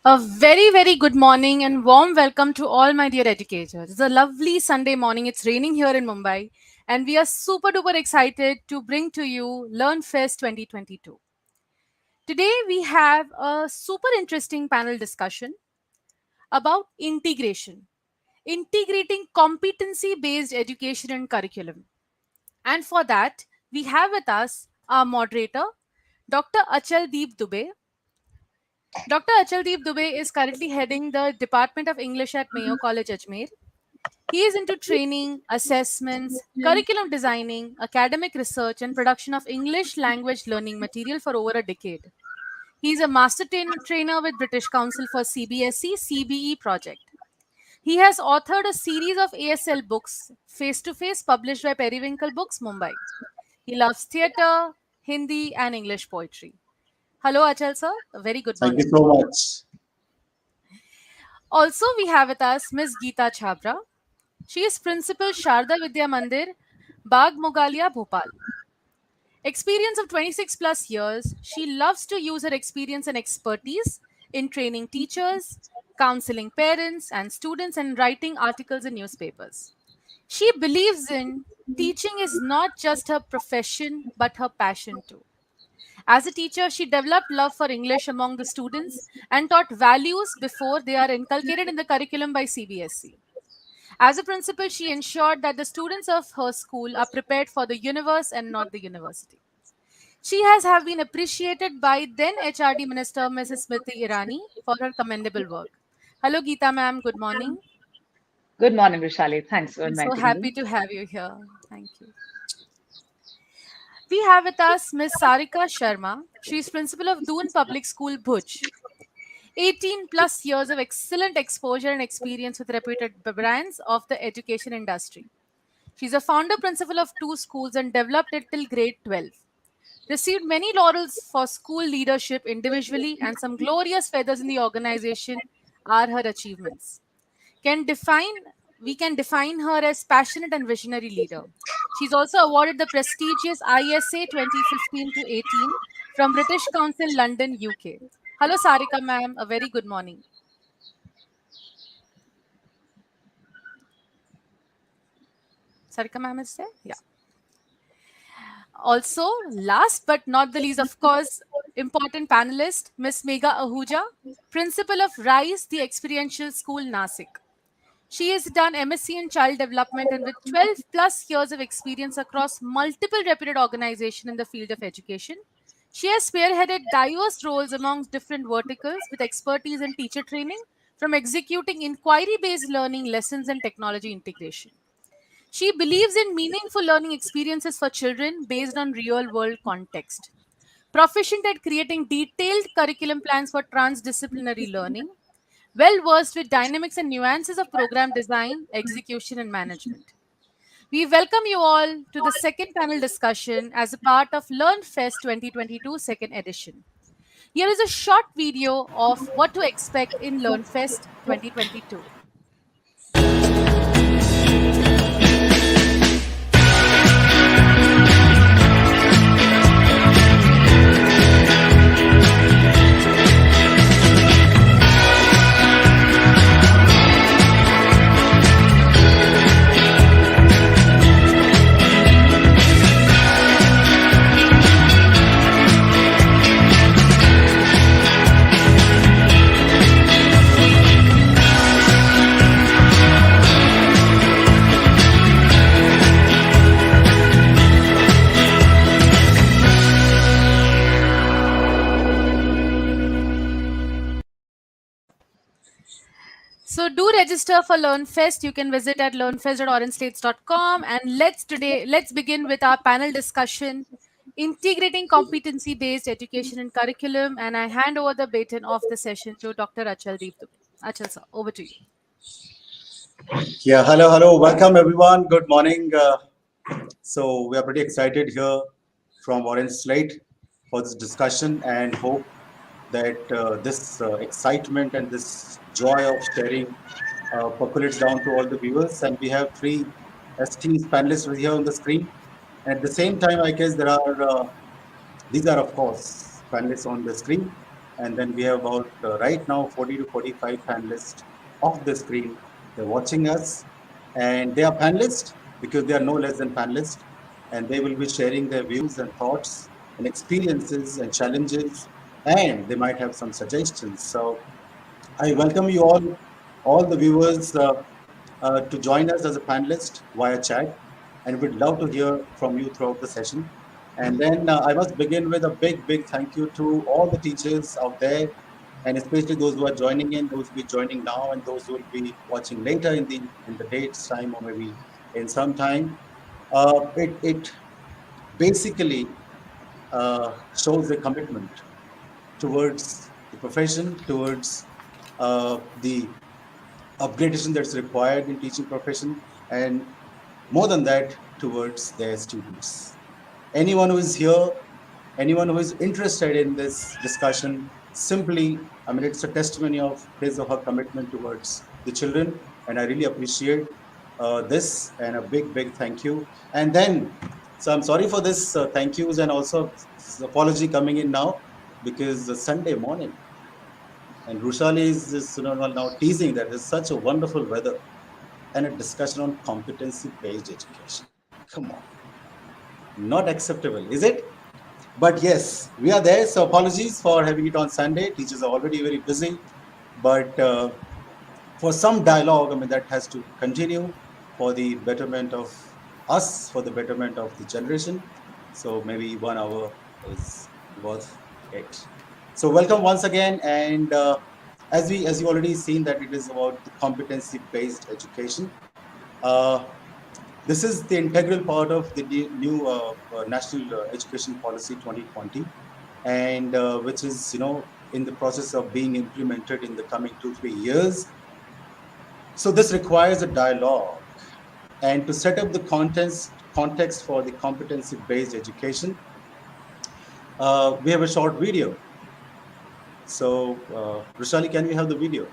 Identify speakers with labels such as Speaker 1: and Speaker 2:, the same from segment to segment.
Speaker 1: A very, very good morning and warm welcome to all my dear educators. It's a lovely Sunday morning. It's raining here in Mumbai, and we are super duper excited to bring to you Learn Fest 2022. Today, we have a super interesting panel discussion about integration, integrating competency based education and curriculum. And for that, we have with us our moderator, Dr. Achaldeep Dubey. Dr. Achaldeep Dubey is currently heading the Department of English at Mayo College, Ajmer. He is into training, assessments, curriculum designing, academic research, and production of English language learning material for over a decade. He is a master trainer with British Council for CBSE CBE project. He has authored a series of ASL books, face to face, published by Periwinkle Books, Mumbai. He loves theatre, Hindi, and English poetry. Hello, Achal sir. A very good
Speaker 2: Thank you
Speaker 1: morning.
Speaker 2: so much.
Speaker 1: Also, we have with us Ms. Geeta Chhabra. She is Principal Sharda Vidya Mandir, Bagh Mugalia, Bhopal. Experience of 26 plus years, she loves to use her experience and expertise in training teachers, counseling parents and students, and writing articles in newspapers. She believes in teaching is not just her profession but her passion too. As a teacher, she developed love for English among the students and taught values before they are inculcated in the curriculum by CBSE. As a principal, she ensured that the students of her school are prepared for the universe and not the university. She has have been appreciated by then HRD Minister Mrs. Smriti Irani for her commendable work. Hello, Geeta ma'am. Good morning.
Speaker 3: Good morning, Vishali. Thanks for
Speaker 1: I'm so
Speaker 3: inviting
Speaker 1: happy
Speaker 3: me.
Speaker 1: to have you here. Thank you. We have with us Ms. Sarika Sharma. She is principal of Doon Public School, Bhuj. 18 plus years of excellent exposure and experience with reputed brands of the education industry. She's a founder principal of two schools and developed it till grade 12. Received many laurels for school leadership individually, and some glorious feathers in the organization are her achievements. Can define We can define her as passionate and visionary leader. She's also awarded the prestigious ISA 2015 to 18 from British Council London, UK. Hello, Sarika ma'am. A very good morning. Sarika ma'am is there? Yeah. Also, last but not the least, of course, important panelist, Miss Megha Ahuja, principal of RISE, the Experiential School, Nasik. She has done MSc in Child Development and with 12 plus years of experience across multiple reputed organizations in the field of education. She has spearheaded diverse roles among different verticals with expertise in teacher training, from executing inquiry based learning lessons and technology integration. She believes in meaningful learning experiences for children based on real world context. Proficient at creating detailed curriculum plans for transdisciplinary learning, well versed with dynamics and nuances of program design, execution, and management. We welcome you all to the second panel discussion as a part of Learn Fest 2022 second edition. Here is a short video of what to expect in Learn Fest 2022. So do register for LearnFest. You can visit at learnfest.orangeslates.com. And let's begin with our panel discussion, integrating competency-based education and curriculum. And I hand over the baton of the session to Dr. Achaldeep Dubey. Achal sir, over to you.
Speaker 2: Yeah, hello. Welcome, everyone. Good morning. So we are pretty excited here from Orange Slate for this discussion and hope that this excitement and this joy of sharing percolates down to all the viewers. And we have three STs panelists here on the screen. And at the same time, I guess these are, of course, panelists on the screen. And then we have about right now 40 to 45 panelists off the screen. They're watching us, and they are panelists because they are no less than panelists, and they will be sharing their views and thoughts and experiences and challenges, and they might have some suggestions. So I welcome you all the viewers, to join us as a panelist via chat, and we'd love to hear from you throughout the session. And then I must begin with a big thank you to all the teachers out there, and especially those who are joining in, those who will be joining now, and those who will be watching later in the date's time or maybe in some time. It basically shows a commitment towards the profession, towards the upgradation that's required in teaching profession, and more than that, towards their students. Anyone who is here, anyone who is interested in this discussion, simply, I mean, it's a testimony of his or her commitment towards the children, and I really appreciate this, and a big thank you. And then, so I'm sorry for this thank yous and also apology coming in now, because Sunday morning, and Rushali is just, now teasing that there's such a wonderful weather and a discussion on competency-based education. Come on, not acceptable, is it? But yes, we are there. So apologies for having it on Sunday. Teachers are already very busy, but for some dialogue, I mean, that has to continue for the betterment of us, for the betterment of the generation. So maybe 1 hour is worth it. So welcome once again, and as you already seen that it is about the competency-based education. Uh, this is the integral part of the new National Education Policy 2020, and which is in the process of being implemented in the coming 2-3 years. So this requires a dialogue, and to set up the context for the competency-based education, we have a short video. So, Rishali, can we have the video?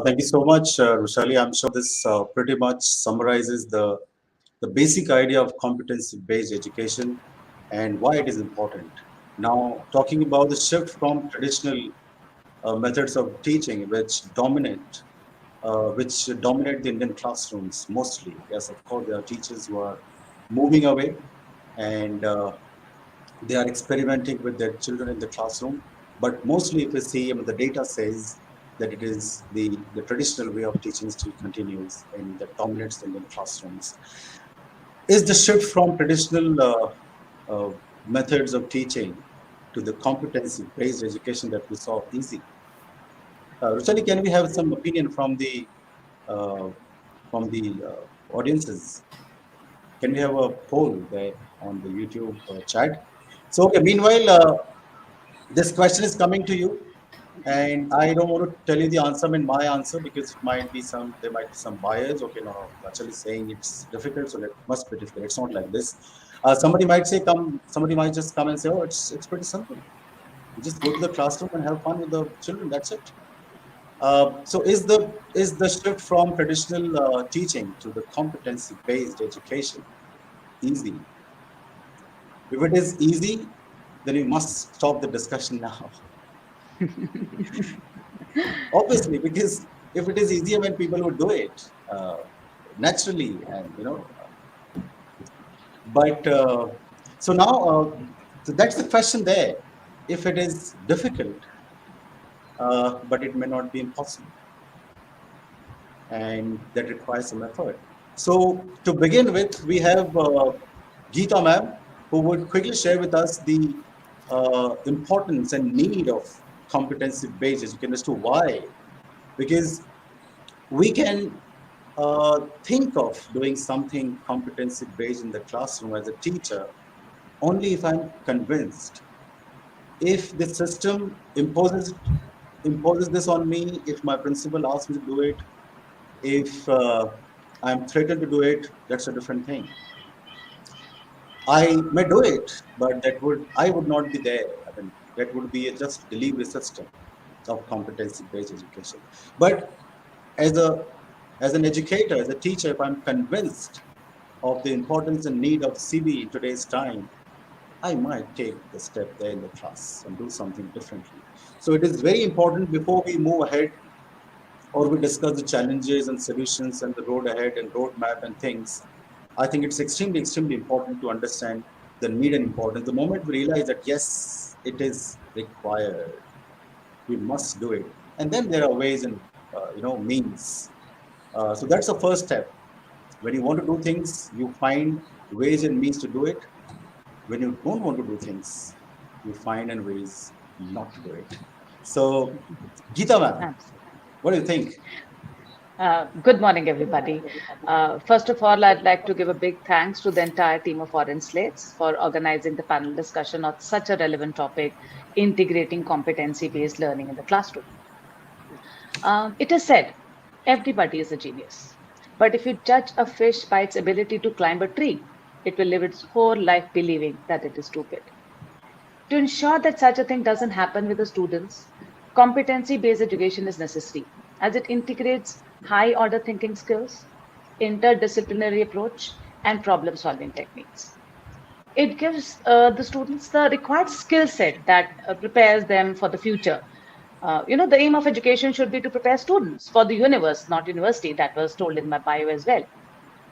Speaker 2: Thank you so much, Rushali. I'm sure this pretty much summarizes the basic idea of competency-based education and why it is important. Now, talking about the shift from traditional methods of teaching, which dominate the Indian classrooms mostly. Yes, of course, there are teachers who are moving away, and they are experimenting with their children in the classroom. But mostly, if you see, I mean, the data says that it is the traditional way of teaching still continues and that dominates the Indian classrooms. Is the shift from traditional methods of teaching to the competency-based education that we saw easy? Ruchali, can we have some opinion uh, from the audiences? Can we have a poll there on the YouTube chat? So, okay, meanwhile, this question is coming to you, and I don't want to tell you the answer in my answer because there might be some bias. Okay, no, no, actually saying it's difficult, so it must be difficult. It's not like this. Somebody might just come and say, oh, it's pretty simple. You just go to the classroom and have fun with the children. That's it. So is the shift from traditional teaching to the competency-based education easy? If it is easy, then we must stop the discussion now. Obviously, because if it is easier when people would do it naturally, and but so now, so that's the question there. If it is difficult, but it may not be impossible, and that requires some effort. So to begin with, we have Geeta ma'am, who would quickly share with us the importance and need of competency-based education as to why. Because we can think of doing something competency-based in the classroom as a teacher only if I'm convinced. If the system imposes this on me, if my principal asks me to do it, if I'm threatened to do it, that's a different thing. I may do it, but I would not be there. I mean, that would be a just delivery system of competency-based education. But as a as an educator, as a teacher, if I'm convinced of the importance and need of CB in today's time, I might take the step there in the class and do something differently. So it is very important before we move ahead or we discuss the challenges and solutions and the road ahead and roadmap and things. I think it's extremely important to understand the need and importance. The moment we realize that yes, it is required, we must do it, and then there are ways and means. So that's the first step. When you want to do things, you find ways and means to do it. When you don't want to do things, you find and ways not to do it. So, Geeta ma'am,
Speaker 3: Absolutely.
Speaker 2: what do you think?
Speaker 3: Good morning, everybody. First of all, I'd like to give a big thanks to the entire team of Orange Slates for organizing the panel discussion on such a relevant topic, integrating competency-based learning in the classroom. It is said, everybody is a genius. But if you judge a fish by its ability to climb a tree, it will live its whole life believing that it is stupid. To ensure that such a thing doesn't happen with the students, competency based education is necessary as it integrates high order thinking skills, interdisciplinary approach, and problem solving techniques. It gives the students the required skill set that prepares them for the future. The aim of education should be to prepare students for the universe, not university. That was told in my bio as well.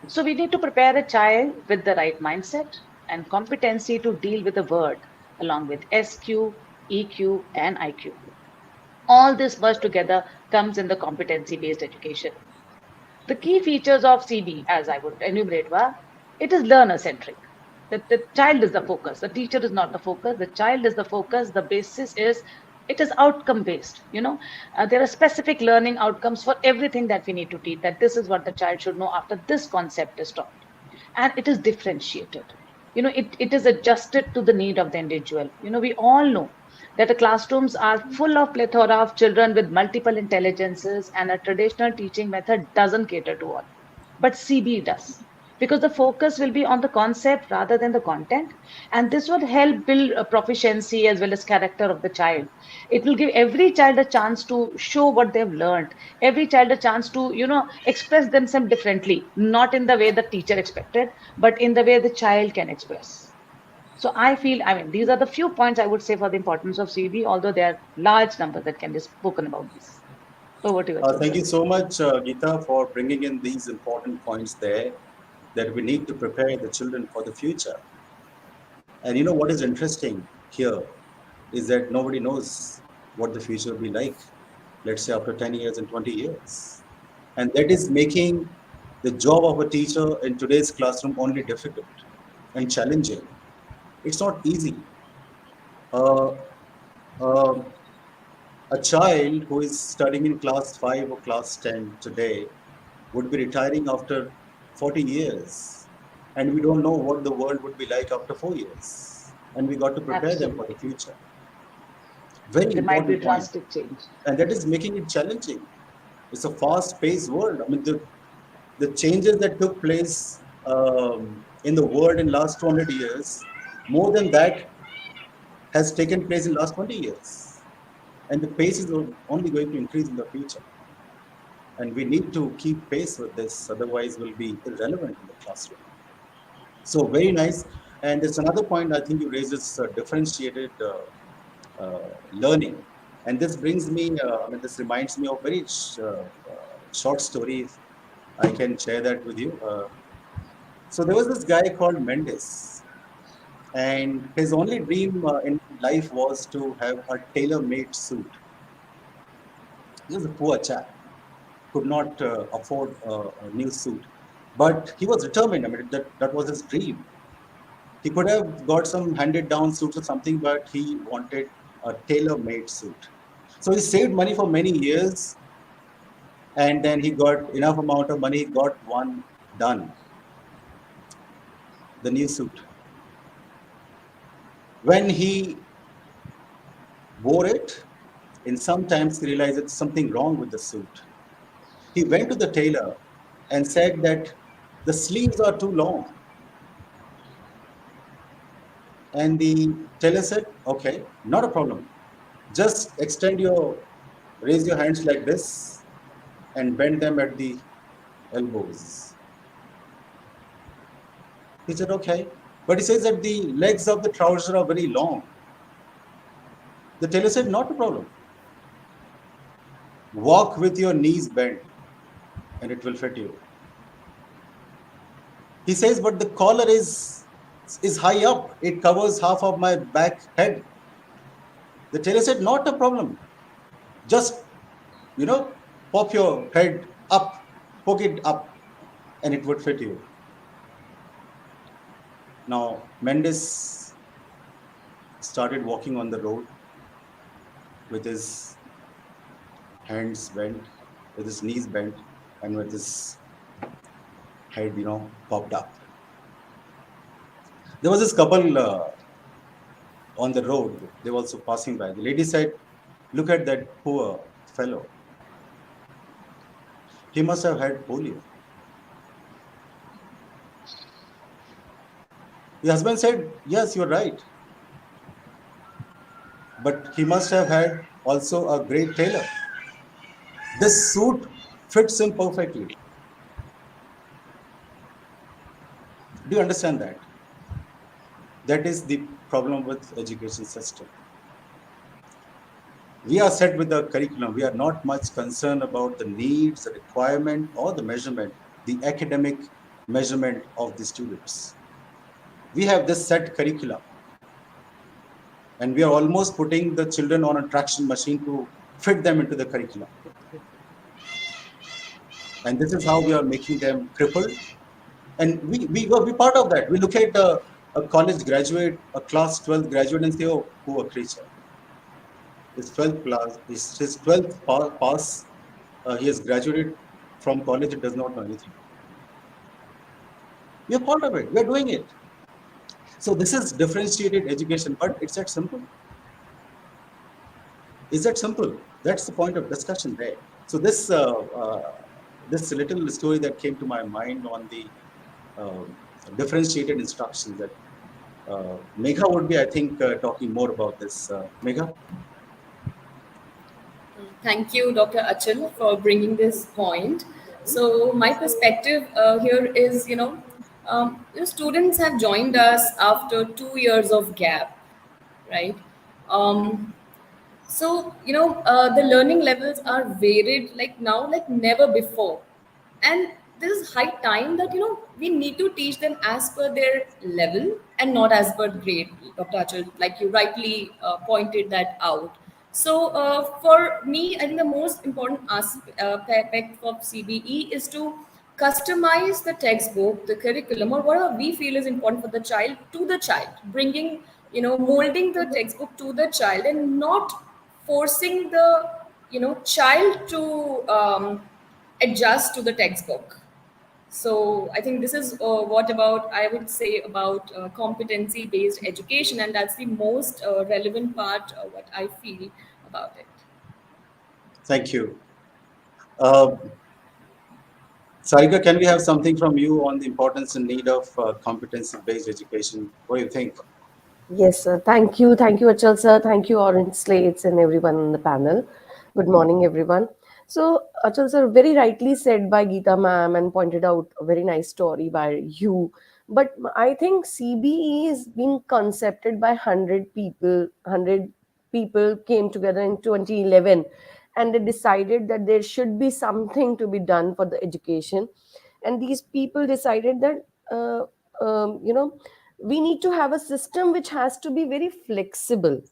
Speaker 3: So we need to prepare a child with the right mindset and competency to deal with the word, along with SQ, EQ, and IQ. All this merged together comes in the competency based education. The key features of CB, as I would enumerate, were it is learner centric. The child is the focus. The teacher is not the focus. The child is the focus. The basis is it is outcome based. There are specific learning outcomes for everything that we need to teach. That this is what the child should know after this concept is taught, and it is differentiated. It is adjusted to the need of the individual. We all know that the classrooms are full of plethora of children with multiple intelligences, and a traditional teaching method doesn't cater to all, but CB does, because the focus will be on the concept rather than the content, and this would help build a proficiency as well as character of the child. It will give every child a chance to show what they've learned, every child a chance to express themselves differently, not in the way the teacher expected, but in the way the child can express. So I mean, these are the few points I would say for the importance of CB, although there are large numbers that can be spoken about this. Over to you,
Speaker 2: Thank
Speaker 3: Achyuta.
Speaker 2: you so much, Geeta, for bringing in these important points there that we need to prepare the children for the future. And you know what is interesting here is that nobody knows what the future will be like, let's say after 10 years and 20 years. And that is making the job of a teacher in today's classroom only difficult and challenging. It's not easy. Uh, um A child who is studying in class 5 or class 10 today would be retiring after 40 years. And we don't know what the world would be like after 4 years. And we got to prepare them for the
Speaker 3: Absolutely.
Speaker 2: future. Very
Speaker 3: There might be
Speaker 2: important point.
Speaker 3: drastic change.
Speaker 2: And that is making it challenging. It's a fast paced world. I mean, the changes that took place in the world in last 200 years, more than that has taken place in last 20 years. And the pace is only going to increase in the future. And we need to keep pace with this, otherwise we'll be irrelevant in the classroom. So very nice. And there's another point I think you raised is differentiated learning. And this brings me, I mean, this reminds me of very short story. If I can share that with you. So there was this guy called Mendes, and his only dream in life was to have a tailor-made suit. He was a poor chap, could not afford a new suit, but he was determined. I mean, that was his dream. He could have got some handed down suits or something, but he wanted a tailor made suit. So he saved money for many years, and then he got enough amount of money, he got one done, the new suit. When he wore it, in sometimes he realized that something wrong with the suit. He went to the tailor and said that the sleeves are too long. And the tailor said, okay, not a problem. Just raise your hands like this and bend them at the elbows. He said, okay. But he says that the legs of the trouser are very long. The tailor said, not a problem. Walk with your knees bent and it will fit you. He says, but the collar is high up. It covers half of my back head. The tailor said, not a problem. Just, pop your head up, poke it up, and it would fit you. Now, Mendes started walking on the road with his hands bent, with his knees bent, and with his head, popped up. There was this couple on the road. They were also passing by. The lady said, look at that poor fellow. He must have had polio. The husband said, yes, you're right. But he must have had also a great tailor. This suit fits him perfectly. Do you understand that? That is the problem with education system. We are set with the curriculum. We are not much concerned about the needs, the requirement, or the measurement, the academic measurement of the students. We have this set curriculum, and we are almost putting the children on a traction machine to fit them into the curriculum. And this is how we are making them crippled. And we part of that. We look at a college graduate, a class 12 graduate, and say, oh, poor creature. His 12th class, his 12th pass, he has graduated from college, it does not know anything. We are part of it. We are doing it. So this is differentiated education, but it's that simple. Is that simple? That's the point of discussion there. So this little story that came to my mind on the uh, differentiated instructions that Megha would be, I think, talking more about this. Megha?
Speaker 4: Thank you, Dr. Achal, for bringing this point. So my perspective here is, students have joined us after 2 years of gap, right? Um, the learning levels are varied like now, like never before. And this is high time that, we need to teach them as per their level and not as per grade, Dr. Achal, like you rightly pointed that out. So for me, I think the most important aspect of CBE is to customize the textbook, the curriculum, or whatever we feel is important for the child to the child, bringing, molding the textbook to the child and not forcing the child to adjust to the textbook. So I think this is what about I would say about competency based education, and that's the most relevant part what I feel about it.
Speaker 2: Thank you. Uh, Sarika, can we have something from you on the importance and need of competency-based education? What do you think?
Speaker 5: Yes, sir. Thank you. Thank you, Achal sir. Thank you, Orange Slates, and everyone on the panel. Good morning, everyone. So, Achal sir, very rightly said by Geeta ma'am and pointed out a very nice story by you. But I think CBE is being concepted by 100 people. 100 people came together in 2011 and they decided that there should be something to be done for the education. And these people decided that, uh, you know, we need to have a system which has to be very flexible.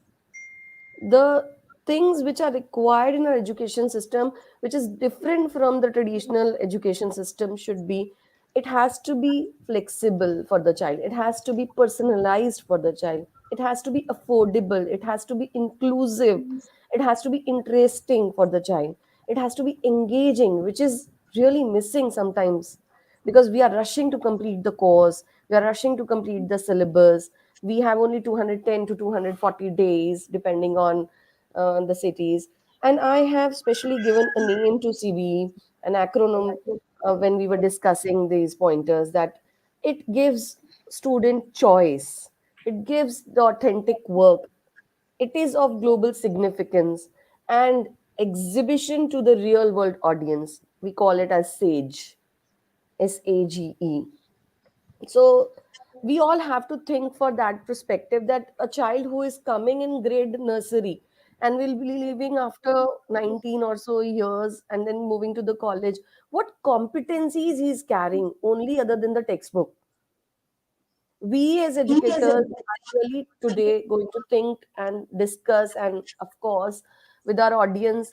Speaker 5: The things which are required in our education system, which is different from the traditional education system, should be, it has to be flexible for the child, it has to be personalized for the child, it has to be affordable, it has to be inclusive, it has to be interesting for the child, it has to be engaging, which is really missing sometimes, because we are rushing to complete the course, we are rushing to complete the syllabus. We have only 210 to 240 days depending on the cities. And I have specially given a name to CBE, an acronym, when we were discussing these pointers, that it gives student choice, it gives the authentic work, it is of global significance, and exhibition to the real world audience. We call it as SAGE, SAGE. So we all have to think for that perspective, that a child who is coming in grade nursery and will be leaving after 19 or so years and then moving to the college, what competencies he's carrying only other than the textbook? We as educators are really today going to think and discuss, and of course with our audience,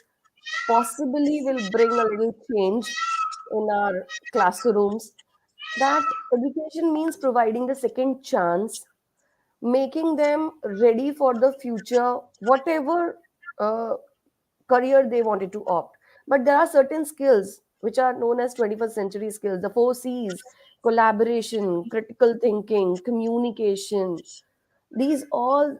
Speaker 5: possibly will bring a little change in our classrooms, that education means providing the second chance, making them ready for the future, whatever uh, career they wanted to opt. But there are certain skills which are known as 21st century skills, the four C's: collaboration, critical thinking, communication. These all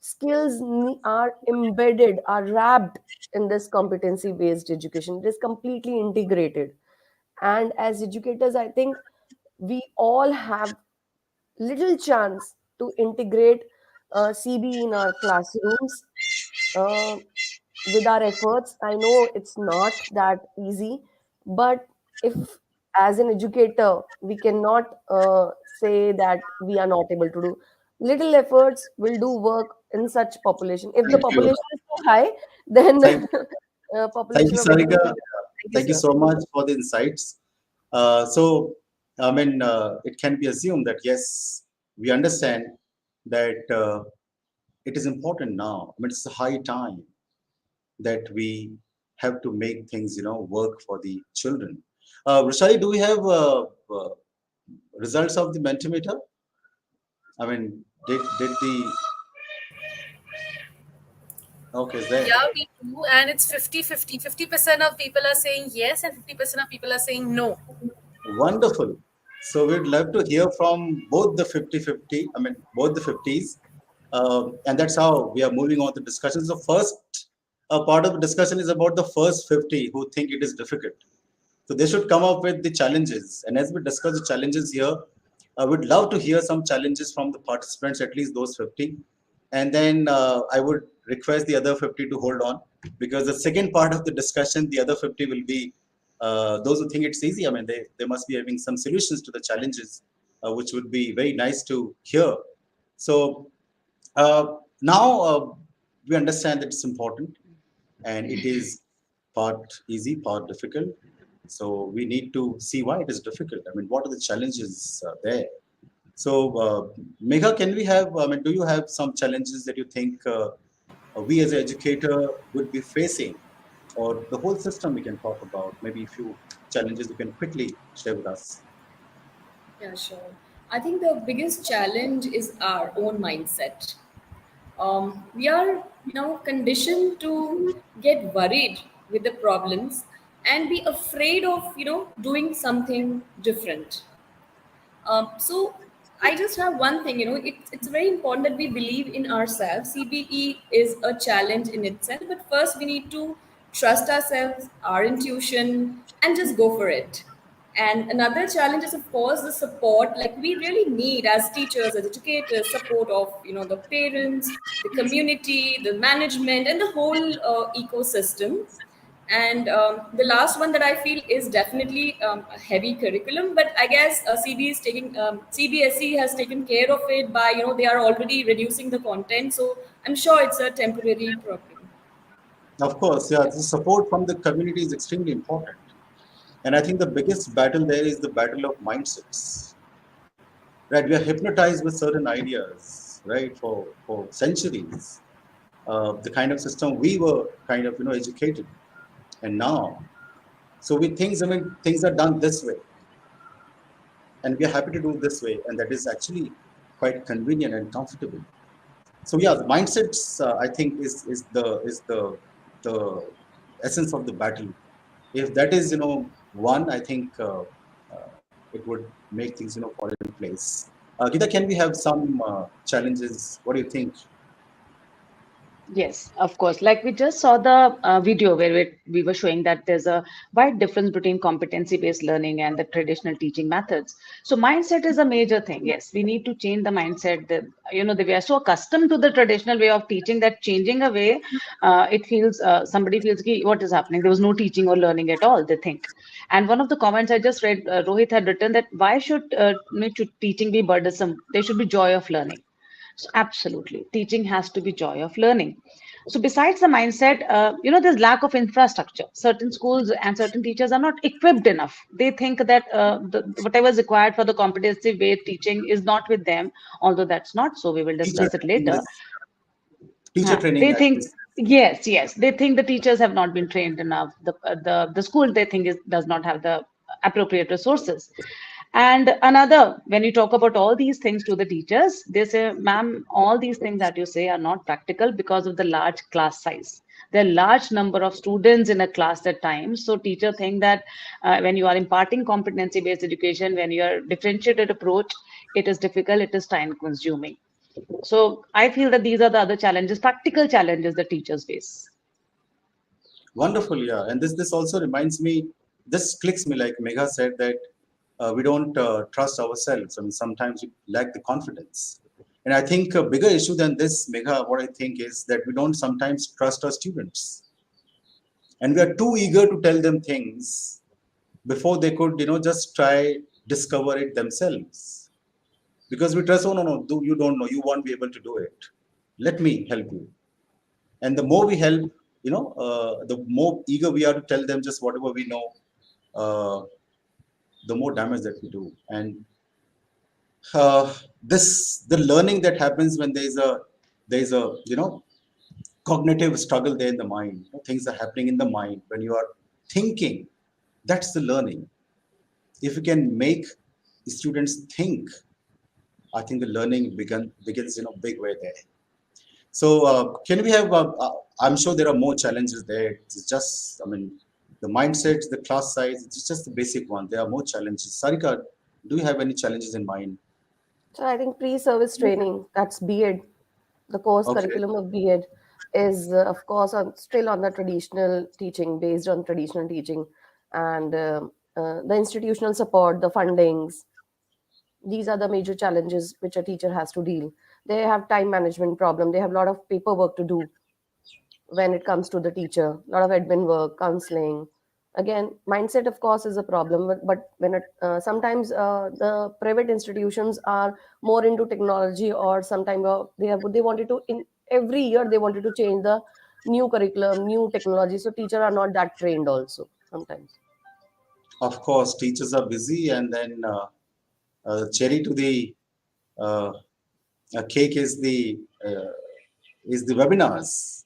Speaker 5: skills are embedded, are wrapped in this competency based education. It is completely integrated. And as educators, I think we all have little chance to integrate CB in our classrooms uh, with our efforts. I know it's not that easy, but if as an educator we cannot say that we are not able to do, little efforts will do work in such population. If the
Speaker 2: Thank you.
Speaker 5: population is too high, then
Speaker 2: Thank, thank
Speaker 5: population
Speaker 2: you,
Speaker 5: of
Speaker 2: Sarika.
Speaker 5: educators. Thank you,
Speaker 2: Thank you
Speaker 5: sir.
Speaker 2: so much for the insights. It can be assumed that yes, we understand that it is important now. I mean, it's a high time that we have to make things, work for the children. Rishari, do we have results of the Mentimeter? I mean, did the okay, is there?
Speaker 1: Yeah, we do. And it's 50-50. 50% of people are saying yes, and 50% of people are saying no.
Speaker 2: Wonderful. So we'd love to hear from both the 50-50. I mean, both the 50s. And that's how we are moving on to discussions. The first part of the discussion is about the first 50 who think it is difficult. So they should come up with the challenges. And as we discuss the challenges here, I would love to hear some challenges from the participants, at least those 50. And then I would request the other 50 to hold on, because the second part of the discussion, the other 50 will be those who think it's easy. I mean, they must be having some solutions to the challenges, which would be very nice to hear. So now we understand that it's important, and it is part easy, part difficult. So we need to see why it is difficult. I mean, what are the challenges there? So, Megha, can we have, I mean, do you have some challenges that you think we as an educator would be facing, or the whole system we can talk about? Maybe a few challenges you can quickly share with us.
Speaker 4: Yeah, sure. I think the biggest challenge is our own mindset. We are conditioned to get worried with the problems and be afraid of, doing something different. So I just have one thing, it's very important that we believe in ourselves. CBE is a challenge in itself, but first we need to trust ourselves, our intuition, and just go for it. And another challenge is, of course, the support. Like we really need, as teachers, as educators, support of the parents, the community, the management, and the whole ecosystem. And the last one that I feel is definitely a heavy curriculum, but I guess CBSE has taken care of it by they are already reducing the content, so I'm sure it's a temporary problem.
Speaker 2: Of course, yeah, the support from the community is extremely important. And I think the biggest battle there is the battle of mindsets. Right, we are hypnotized with certain ideas, right, for centuries. The kind of system we were kind of educated, and now, so we things, I mean, things are done this way, and we are happy to do it this way, and that is actually quite convenient and comfortable. So yeah, the mindsets, I think, is the essence of the battle. If that is one, I think it would make things fall in place. Gita, can we have some challenges? What do you think?
Speaker 3: Yes, of course. Like we just saw the video where we were showing that there's a wide difference between competency-based learning and the traditional teaching methods. So mindset is a major thing. Yes, we need to change the mindset. We are so accustomed to the traditional way of teaching that changing away, it feels somebody feels ki, what is happening? There was no teaching or learning at all, they think. And one of the comments I just read, Rohit had written that why should teaching be burdensome? There should be joy of learning. So absolutely, teaching has to be joy of learning. So besides the mindset, there's lack of infrastructure. Certain schools and certain teachers are not equipped enough. They think that whatever is required for the competency-based teaching is not with them, although that's not so. We will
Speaker 2: Teacher
Speaker 3: discuss it
Speaker 2: training
Speaker 3: later.
Speaker 2: is teacher
Speaker 3: They
Speaker 2: training, as we
Speaker 3: think
Speaker 2: say.
Speaker 3: yes, they think the teachers have not been trained enough. The school they think does not have the appropriate resources. And another, when you talk about all these things to the teachers, they say, ma'am, all these things that you say are not practical because of the large class size. There are large number of students in a class at times. So teacher think that when you are imparting competency-based education, when you are differentiated approach, it is difficult, it is time consuming. So I feel that these are the other challenges, practical challenges that teachers face.
Speaker 2: Wonderful, yeah. And this also reminds me, this clicks me, like Megha said, that we don't trust ourselves. I mean, sometimes we lack the confidence. And I think a bigger issue than this, Megha, what I think is that we don't sometimes trust our students. And we are too eager to tell them things before they could, just try discover it themselves. Because we trust, oh, no, no, you don't know, you won't be able to do it. Let me help you. And the more we help, the more eager we are to tell them just whatever we know, uh, the more damage that we do. And the learning that happens when there's a cognitive struggle there in the mind. Things are happening in the mind when you are thinking. That's the learning. If you can make students think, I think the learning begins in a big way there. So can we have? I'm sure there are more challenges there. It's just, I mean, the mindset, the class size. It's just the basic one. There are more challenges. Sarika, do you have any challenges in mind?
Speaker 5: So I think pre-service training, that's B.Ed, the course
Speaker 2: Okay,
Speaker 5: curriculum of B.Ed is, of course, still on the traditional teaching, based on traditional teaching, and the institutional support, the fundings. These are the major challenges which a teacher has to deal. They have time management problem. They have a lot of paperwork to do when it comes to the teacher. A lot of admin work, counseling. Again, mindset, of course, is a problem. But when sometimes the private institutions are more into technology, or sometimes they wanted to, in every year they wanted to change the new curriculum, new technology. So teachers are not that trained also sometimes.
Speaker 2: of course, teachers are busy, and then cherry to the uh, cake is the webinars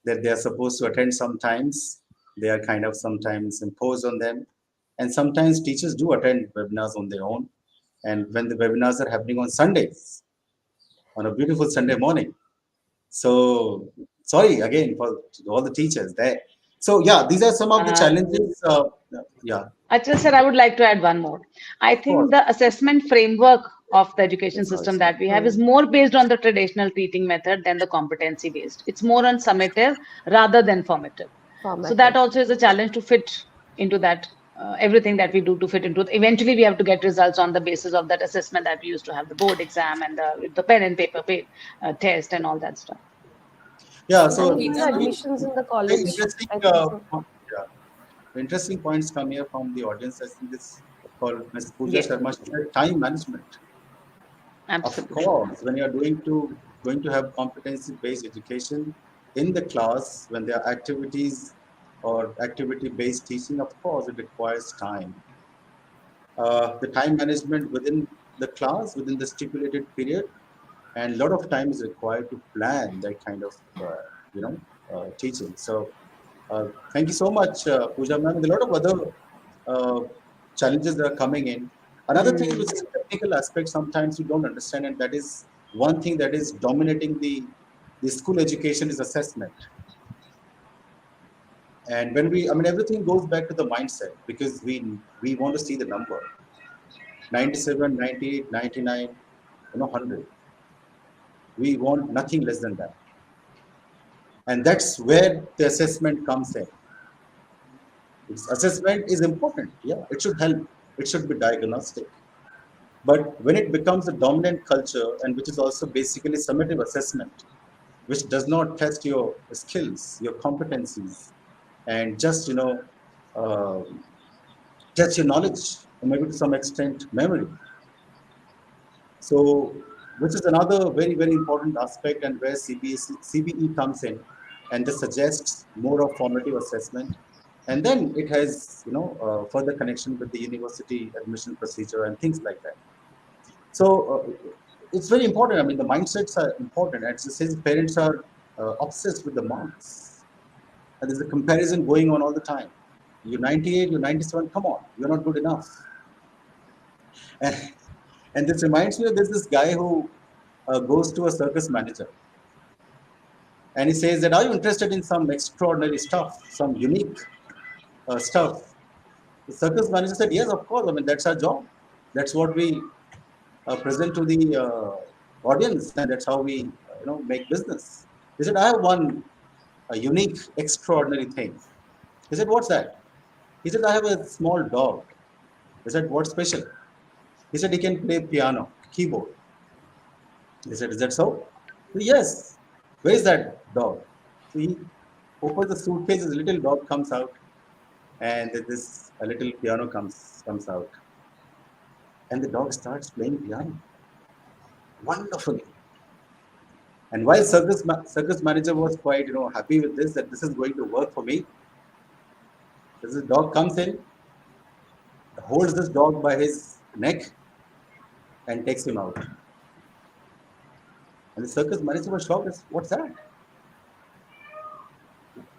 Speaker 2: that they are supposed to attend. Sometimes they are kind of sometimes imposed on them, and sometimes teachers do attend webinars on their own. And when the webinars are happening on Sundays, on a beautiful Sunday morning, so Sorry again for all the teachers there. So yeah, these are some of the
Speaker 3: Uh,
Speaker 2: challenges. Yeah,
Speaker 3: Achal sir, I would like to add one more. I
Speaker 2: of
Speaker 3: think
Speaker 2: course.
Speaker 3: the assessment framework of the education
Speaker 5: Yes,
Speaker 3: system
Speaker 5: also.
Speaker 3: that we have is more based on the traditional teaching method than the competency based. It's more on summative rather than formative. So that
Speaker 5: Formative.
Speaker 3: also is a challenge to fit into that. Everything that we do to fit into it. Eventually, we have to get results on the basis of that assessment that we used to have the board exam and the pen and paper test and all that stuff.
Speaker 2: Yeah,
Speaker 5: And
Speaker 2: so
Speaker 5: even
Speaker 4: Geeta
Speaker 5: the
Speaker 4: ma'am?
Speaker 5: admissions in the
Speaker 2: very
Speaker 5: college,
Speaker 2: interesting.
Speaker 5: I think so.
Speaker 2: Yeah, interesting points come here from the audience. I think this called Ms. Pooja
Speaker 3: Yes,
Speaker 2: Sharma. She said time management. Of
Speaker 3: absolutely.
Speaker 2: course, when you are going to have competency-based education in the class, when there are activities or activity-based teaching, of course, it requires time. The time management within the class, within the stipulated period, and a lot of time is required to plan that kind of, you know, teaching. So, thank you so much, Pooja ma'am. And a lot of other uh, challenges that are coming in. Another thing which
Speaker 3: Mm.
Speaker 2: is a technical aspect sometimes you don't understand, and that is one thing that is dominating the school education is assessment. And when we, I mean, everything goes back to the mindset because we want to see the number 97, 98, 99, 100. We want nothing less than that. And that's where the assessment comes in. Assessment is important. Yeah, it should help. It should be diagnostic. But when it becomes a dominant culture and which is also basically summative assessment, which does not test your skills, your competencies, and just uh, test your knowledge, or maybe to some extent memory. So, which is another very, very important aspect, and where CBE comes in, and this suggests more of formative assessment, and then it has further connection with the university admission procedure and things like that. So it's very important. I mean, the mindsets are important. As it says, parents are obsessed with the marks, and there's a comparison going on all the time. You're 98, you're 97. Come on, you're not good enough. And, and this reminds me of this guy who goes to a circus manager and he says that, are you interested in some extraordinary stuff, some unique stuff? The circus manager said, yes, of course. I mean, that's our job. That's what we present to the audience, and that's how we make business. He said, I have one a unique, extraordinary thing. He said, what's that? He said, I have a small dog. He said, what's special? He said, he can play piano, keyboard. He said, is that so? He said, yes. Where is that dog? So he opens the suitcase, his little dog comes out, and this a little piano comes out. And the dog starts playing piano wonderfully. And while circus manager was quite happy with this, that this is going to work for me, this dog comes in, holds this dog by his neck, and takes him out. And the circus manager was shocked. What's that?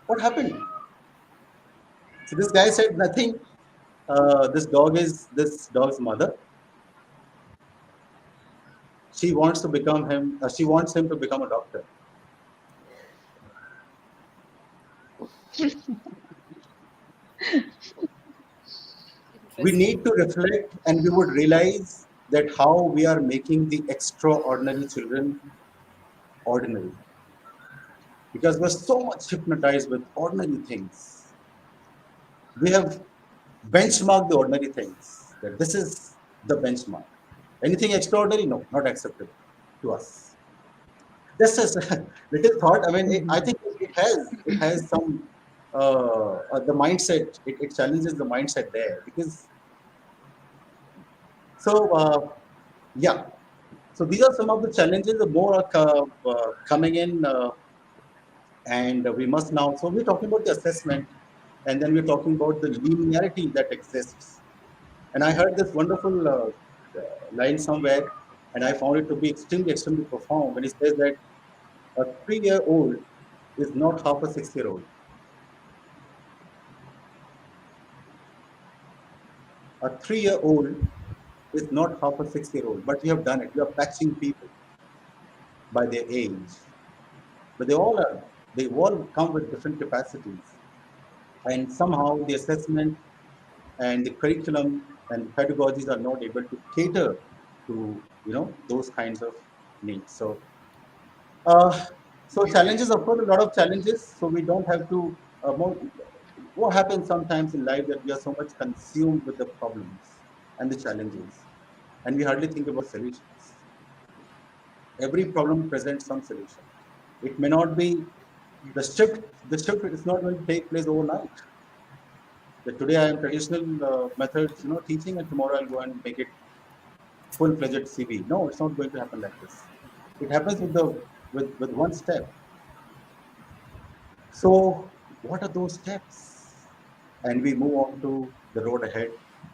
Speaker 2: What happened? So this guy said nothing. This dog is this dog's mother. She wants to become him. She wants him to become a doctor. We
Speaker 4: Interesting.
Speaker 2: need to reflect, and we would realize that how we are making the extraordinary children ordinary, because we're so much hypnotized with ordinary things. We have benchmarked the ordinary things, that this is the benchmark. Anything extraordinary, no, not acceptable to us. Just as a little thought. I mean, I think it has some the mindset. It challenges the mindset there because so yeah. So these are some of the challenges. The more are coming in, and we must now. So we're talking about the assessment, and then we're talking about the linearity that exists. And I heard this wonderful line somewhere, and I found it to be extremely, extremely profound when he says that a 3-year-old is not half a 6-year-old. A 3-year-old is not half a 6-year-old, but you have done it. You are patching people by their age, but they all are They all come with different capacities, and somehow the assessment and the curriculum and pedagogies are not able to cater to those kinds of needs. Uh, so challenges, of course, a lot of challenges. So we don't have to. What happens sometimes in life that we are so much consumed with the problems and the challenges, and we hardly think about solutions. Every problem presents some solution. It may not be the shift. The shift is not going to take place overnight. That today I am traditional methods, teaching, and tomorrow I'll go and make it full-fledged CV. No, it's not going to happen like this. It happens with one step. So, what are those steps? And we move on to the road ahead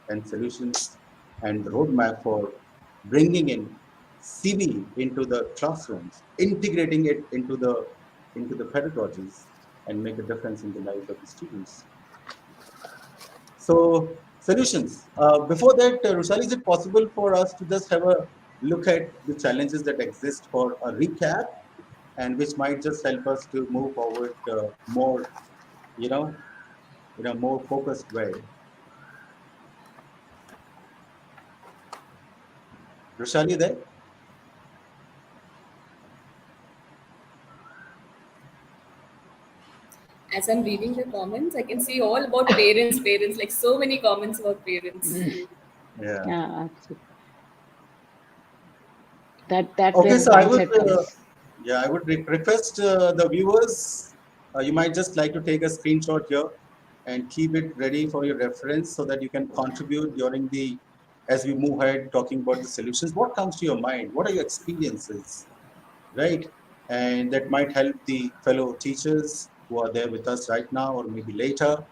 Speaker 2: and solutions and the roadmap for bringing in CV into the classrooms, integrating it into the pedagogies, and make a difference in the lives of the students. So, solutions. Before that, Rushali, is it possible for us to just have a look at the challenges that exist for a recap, and which might just help us to move forward more, you know, in a more focused way? Rushali, there?
Speaker 4: As I'm reading the comments, I can see all about parents, parents, like so many comments about parents.
Speaker 2: Yeah.
Speaker 3: Yeah, absolutely. That
Speaker 2: Okay,
Speaker 3: where
Speaker 2: so I would,
Speaker 3: mindset comes.
Speaker 2: yeah, I would request the viewers, you might just like to take a screenshot here and keep it ready for your reference so that you can contribute during as we move ahead talking about the solutions. What comes to your mind? What are your experiences, right? And that might help the fellow teachers who are there with us right now or maybe later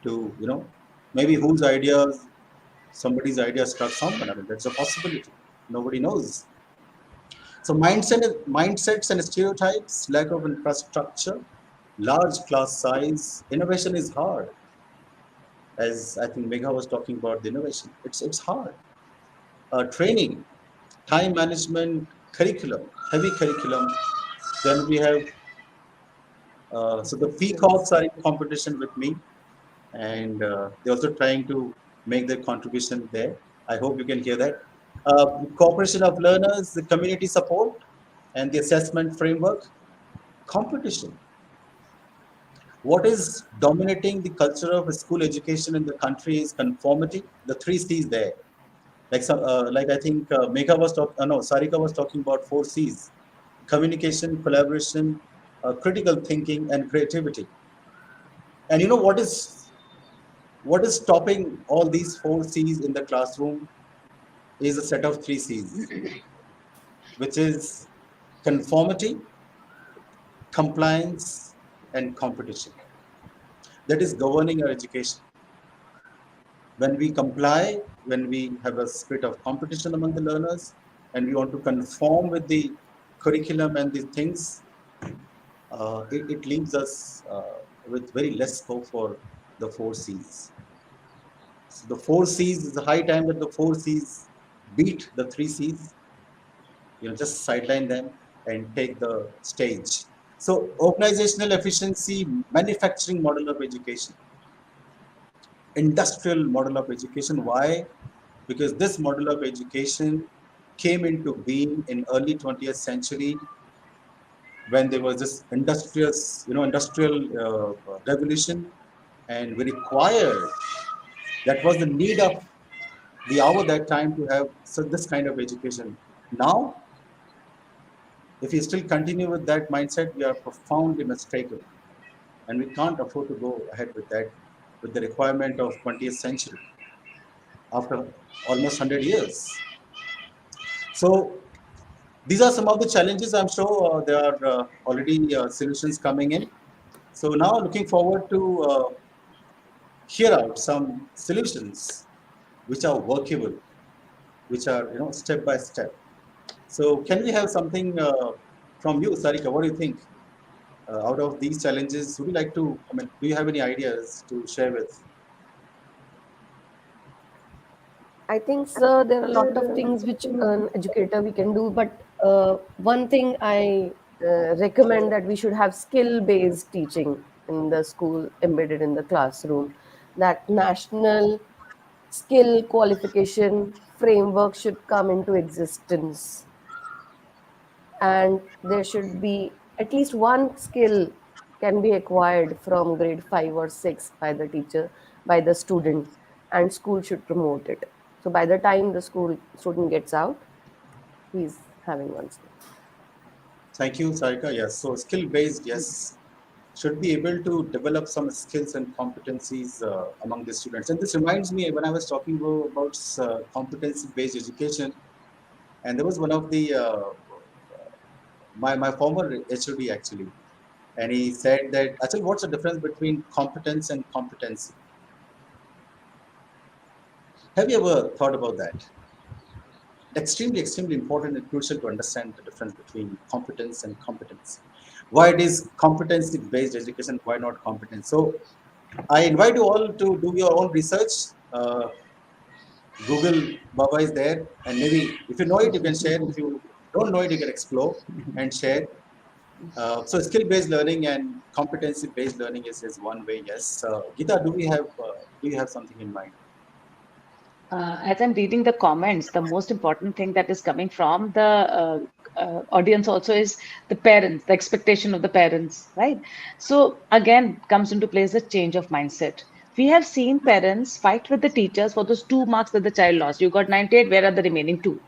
Speaker 2: to, maybe whose ideas, somebody's idea struck someone. I mean, that's a possibility. Nobody knows. So mindsets and stereotypes, lack of infrastructure, large class size, innovation is hard. As I think Megha was talking about the innovation, it's hard. Training, time management, curriculum, heavy curriculum. Then we have so the peacocks are in competition with me, and they're also trying to make their contribution there. I hope you can hear that. Cooperation of learners, the community support, and the assessment framework. Competition. What is dominating the culture of school education in the country is conformity. The three C's there. Like I think Megha was talking. No, Sarika was talking about four C's: communication, collaboration, critical thinking, and creativity. And you know what is stopping all these four C's in the classroom is a set of three C's, which is conformity, compliance, and competition. That is governing our education. When we comply, when we have a spirit of competition among the learners, and we want to conform with the curriculum and the things, it leaves us with very less scope for the four C's. So the four C's is a high time that the four C's beat the three C's, just sideline them and take the stage. So organizational efficiency, manufacturing model of education, industrial model of education. Why? Because this model of education came into being in early 20th century when there was this industrial revolution, and we required, that was the need of the hour that time to have this kind of education. Now, if we still continue with that mindset, we are profoundly mistaken, and we can't afford to go ahead with that, with the requirement of 20th century after almost 100 years. So these are some of the challenges. I'm sure there are already solutions coming in. So now looking forward to hear out some solutions which are workable, which are step by step. So can we have something from you, Sarika? What do you think? Out of these challenges, would you like to? I mean, do you have any ideas to share with?
Speaker 5: I think, sir, there are a lot of things which an educator we can do, but one thing I recommend that we should have skill based teaching in the school embedded in the classroom, that national skill qualification framework should come into existence, and there should be at least one skill can be acquired from grade 5 or 6 by the teacher, by the student, and school should promote it. So by the time the school student gets out, he's having one skill.
Speaker 2: Thank you, Sarika. Yes, so skill-based, yes, should be able to develop some skills and competencies among the students. And this reminds me when I was talking about competency-based education, and there was one of the my former HOD actually, and he said that actually, what's the difference between competence and competency? Have you ever thought about that? Extremely important and crucial to understand the difference between competence and competency. Why it is competency-based education? Why not competence? So I invite you all to do your own research. Google Baba is there, and maybe if you know it, you can share. If you don't know it, you can explore and share. So skill-based learning and competency-based learning is one way. Yes, Geeta, do you have something in mind?
Speaker 3: As I'm reading the comments, the most important thing that is coming from the audience also is the parents, the expectation of the parents, right? So again, comes into place the change of mindset. We have seen parents fight with the teachers for those 2 marks that the child lost. You got 98, where are the remaining two?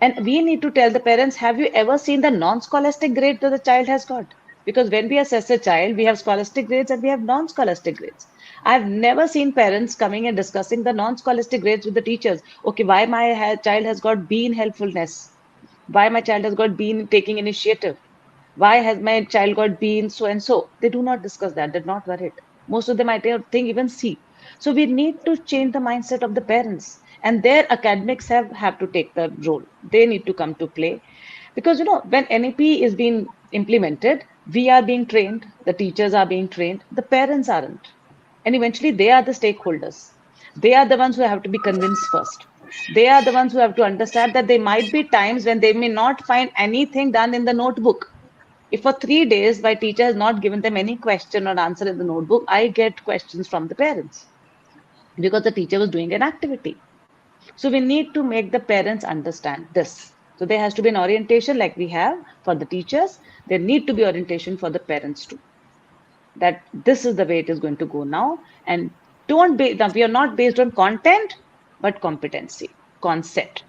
Speaker 3: And we need to tell the parents, have you ever seen the non-scholastic grade that the child has got? Because when we assess a child, we have scholastic grades and we have non-scholastic grades. I've never seen parents coming and discussing the non-scholastic grades with the teachers. Okay, why my child has got B in helpfulness? Why my child has got B in taking initiative? Why has my child got B in so and so? They do not discuss that. They're not worried. Most of them, I think, even C. So we need to change the mindset of the parents, and their academics have to take the role. They need to come to play, because when NEP is being implemented, we are being trained, the teachers are being trained, the parents aren't, and eventually they are the stakeholders. They are the ones who have to be convinced first. They are the ones who have to understand that there might be times when they may not find anything done in the notebook. If for 3 days my teacher has not given them any question or answer in the notebook, I get questions from the parents because the teacher was doing an activity. So we need to make the parents understand this. So there has to be an orientation like we have for the teachers. There need to be orientation for the parents too. That this is the way it is going to go now. And don't be we are not based on content, but competency, concept.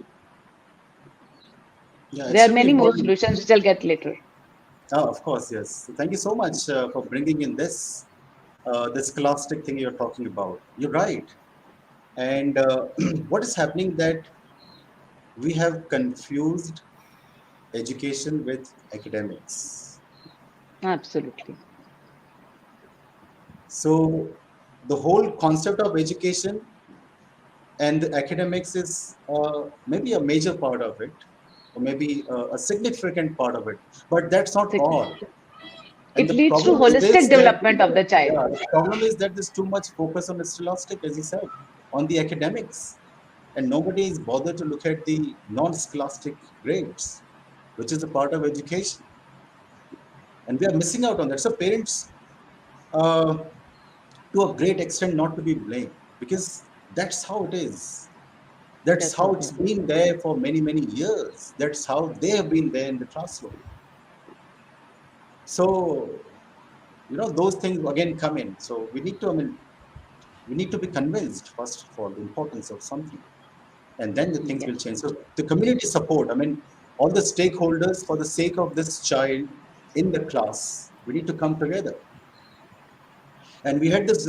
Speaker 2: Yeah,
Speaker 3: There are
Speaker 2: extremely
Speaker 3: many more
Speaker 2: important.
Speaker 3: solutions which I'll get later.
Speaker 2: Oh, of course, yes. So thank you so much for bringing in this scholastic thing you're talking about. You're right. And what is happening that we have confused education with academics.
Speaker 3: Absolutely.
Speaker 2: So the whole concept of education and the academics is maybe a major part of it, or maybe a significant part of it. But that's not all. And
Speaker 3: It
Speaker 2: the
Speaker 3: leads to
Speaker 2: problem is
Speaker 3: holistic
Speaker 2: this that
Speaker 3: development of the child.
Speaker 2: yeah, the problem is that there's too much focus on the scholastic, as you said, on the academics, and nobody is bothered to look at the non-scholastic grades, which is a part of education, and we are missing out on that. So parents, uh, to a great extent, not to be blamed because that's how it is. That's
Speaker 3: That's how
Speaker 2: how
Speaker 3: it
Speaker 2: it's
Speaker 3: is.
Speaker 2: been there for many years. That's how they have been there in the classroom. So those things again come in. So we need to, I mean, we need to be convinced first of all the importance of something, and then the things
Speaker 3: Yes.
Speaker 2: will change. So the community support. I mean, all the stakeholders for the sake of this child in the class, we need to come together. And we had this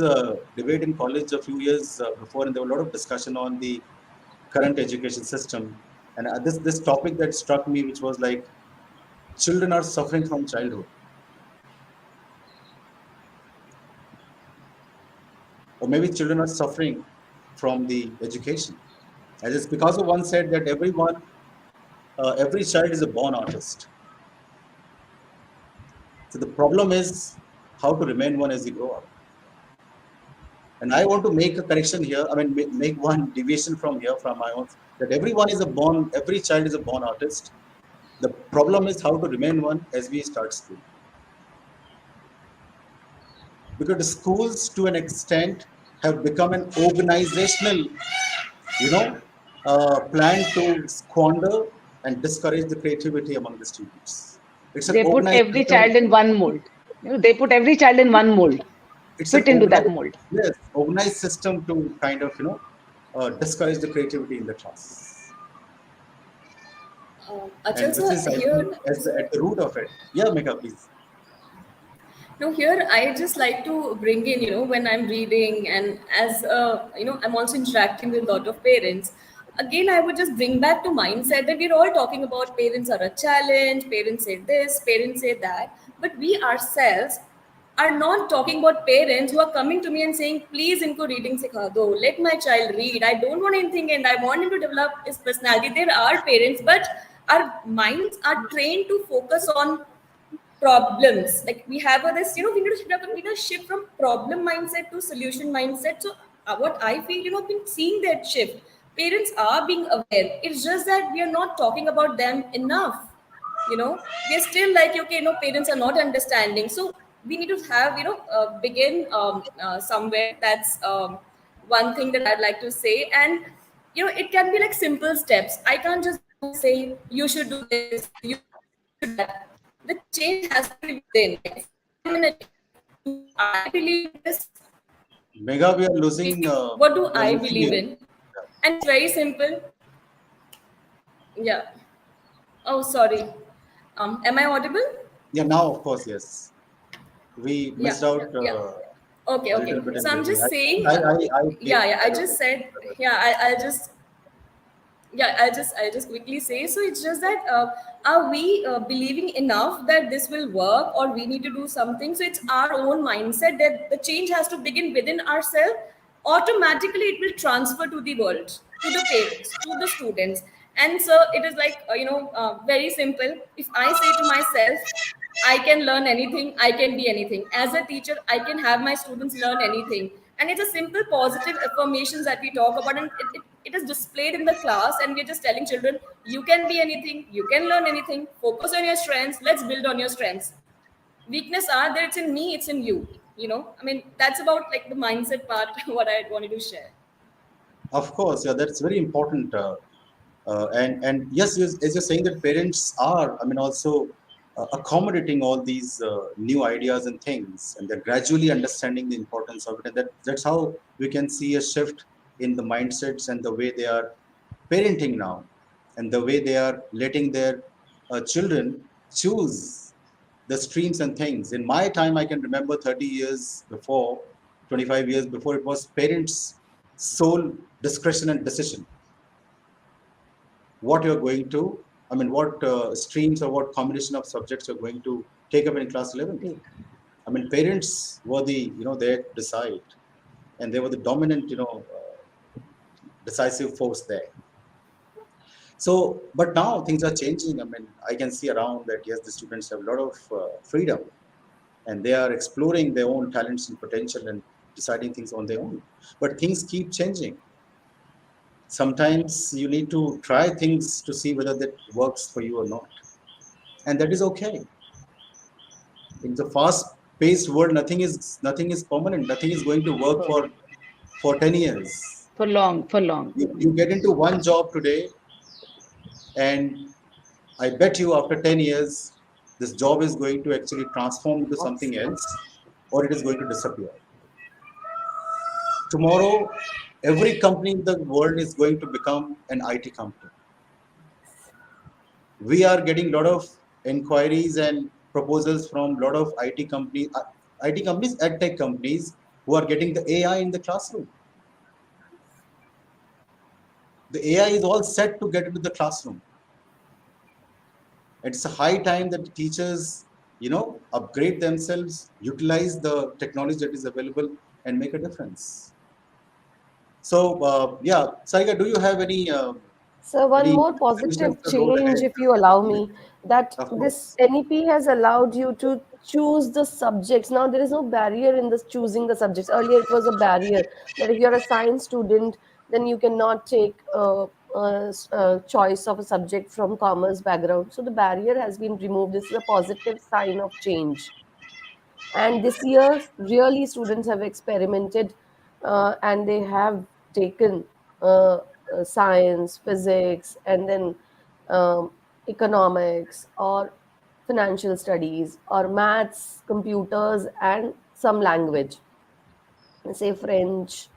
Speaker 2: debate in college a few years before, and there were a lot of discussion on the current education system. And this topic that struck me, which was like children are suffering from childhood, or maybe children are suffering from the education. And it's because of one said that every child is a born artist. So the problem is how to remain one as you grow up. And I want to make a correction here. I mean, make one deviation from here, from my own, that every child is a born artist. The problem is how to remain one as we start school. Because the schools, to an extent, have become an organizational, you know, plan to squander and discourage the creativity among the students. It's an
Speaker 3: They put
Speaker 2: organized
Speaker 3: every
Speaker 2: system.
Speaker 3: child in one mold. They put every child in one mold,
Speaker 2: It's an
Speaker 3: fit into that
Speaker 2: organized,
Speaker 3: mold.
Speaker 2: yes, organized system to kind of, discourage the creativity in the class,
Speaker 4: Achal
Speaker 2: and which
Speaker 4: sir,
Speaker 2: is, I think,
Speaker 4: here,
Speaker 2: as at the root of it. Yeah, Mega, please.
Speaker 4: no, here I just like to bring in, when I'm reading and as, I'm also interacting with a lot of parents. Again, I would just bring back to mindset that we're all talking about parents are a challenge, parents say this, parents say that, but we ourselves are not talking about parents who are coming to me and saying, please, inko reading sikha do, let my child read. I don't want anything and I want him to develop his personality. There are parents, but our minds are trained to focus on problems. Like we have a this, we need to shift from problem mindset to solution mindset. So what I feel, I've been seeing that shift. Parents are being aware. It's just that we are not talking about them enough. We are still like, okay, no, parents are not understanding. So we need to have, begin somewhere. That's one thing that I'd like to say. And it can be like simple steps. I can't just go and say you should do this, you should do that. The change has to be within. Like if I am in a team, do I believe in this?
Speaker 2: Mega,
Speaker 4: If what do
Speaker 2: we are
Speaker 4: I
Speaker 2: losing
Speaker 4: believe
Speaker 2: you.
Speaker 4: in? And it's very simple. Yeah. Oh, sorry. Am I audible?
Speaker 2: Yeah, now of course, yes. We
Speaker 4: Yeah.
Speaker 2: missed out
Speaker 4: Yeah. Okay.
Speaker 2: a little
Speaker 4: Okay.
Speaker 2: bit in
Speaker 4: So I'm
Speaker 2: between.
Speaker 4: just saying.
Speaker 2: I came
Speaker 4: Yeah. Yeah. I
Speaker 2: ahead of
Speaker 4: just
Speaker 2: it.
Speaker 4: said. Yeah. I'll just I'll just quickly say. So it's just that are we believing enough that this will work, or we need to do something? So it's our own mindset that the change has to begin within ourselves. Automatically, it will transfer to the world, to the parents, to the students. And so it is like very simple. If I say to myself, I can learn anything, I can be anything. As a teacher, I can have my students learn anything. And it's a simple positive affirmations that we talk about, and it is displayed in the class, and we're just telling children, you can be anything, you can learn anything, focus on your strengths, let's build on your strengths. Weakness are there, it's in me, it's in you. I mean, that's about like the mindset part, what I wanted to share.
Speaker 2: Of course, yeah, that's very important. And yes, as you're saying that parents are, I mean, also accommodating all these new ideas and things, and they're gradually understanding the importance of it. And that's how we can see a shift in the mindsets and the way they are parenting now, and the way they are letting their children choose the streams and things. In my time, I can remember 30 years before, 25 years before, it was parents' sole discretion and decision what you're going to, I mean, what streams or what combination of subjects you're going to take up in class 11th. I mean, parents were the, they had to decide, and they were the dominant, decisive force there. So, but now things are changing. I mean, I can see around that, yes, the students have a lot of freedom, and they are exploring their own talents and potential and deciding things on their own. But things keep changing. Sometimes you need to try things to see whether that works for you or not. And that is okay. In the fast-paced world, nothing is permanent. Nothing is going to work for 10 years.
Speaker 3: For long, for long.
Speaker 2: You get into one job today, and I bet you after 10 years, this job is going to actually transform into something else, or it is going to disappear. Tomorrow, every company in the world is going to become an IT company. We are getting a lot of inquiries and proposals from a lot of IT companies, ed tech companies, who are getting the AI in the classroom. The AI is all set to get into the classroom. It's a high time that the teachers, upgrade themselves, utilize the technology that is available, and make a difference. So, yeah, Sarika, do you have
Speaker 5: So one
Speaker 2: any
Speaker 5: more
Speaker 2: solutions
Speaker 5: positive
Speaker 2: to road
Speaker 5: change,
Speaker 2: ahead?
Speaker 5: if you allow me, that
Speaker 2: Of
Speaker 5: this
Speaker 2: course.
Speaker 5: NEP has allowed you to choose the subjects. Now there is no barrier in this choosing the subjects. Earlier it was a barrier that if you're a science student, then you cannot take choice of a subject from commerce background. So the barrier has been removed. This is a positive sign of change. And this year, really, students have experimented and they have taken science, physics, and then um, economics or financial studies or maths, computers, and some language, say French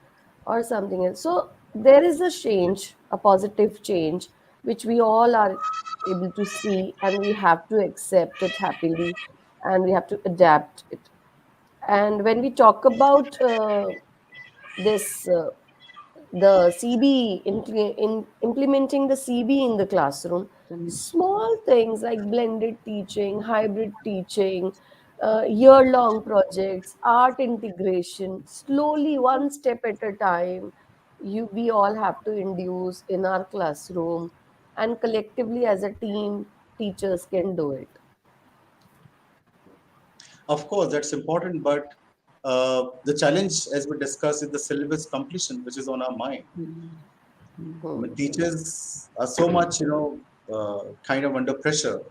Speaker 5: or something else. So there is a change, a positive change, which we all are able to see, and we have to accept it happily and we have to adapt it. And when we talk about this, the CB, in implementing the CB in the classroom, small things like blended teaching, hybrid teaching, year-long projects, art integration, slowly, one step at a time, we all have to induce in our classroom, and collectively as a team, teachers can do it.
Speaker 2: Of course, that's important, but the challenge, as we discussed, is the syllabus completion, which is on our mind. I mean,
Speaker 5: Hmm.
Speaker 2: teachers are so much, kind of under pressure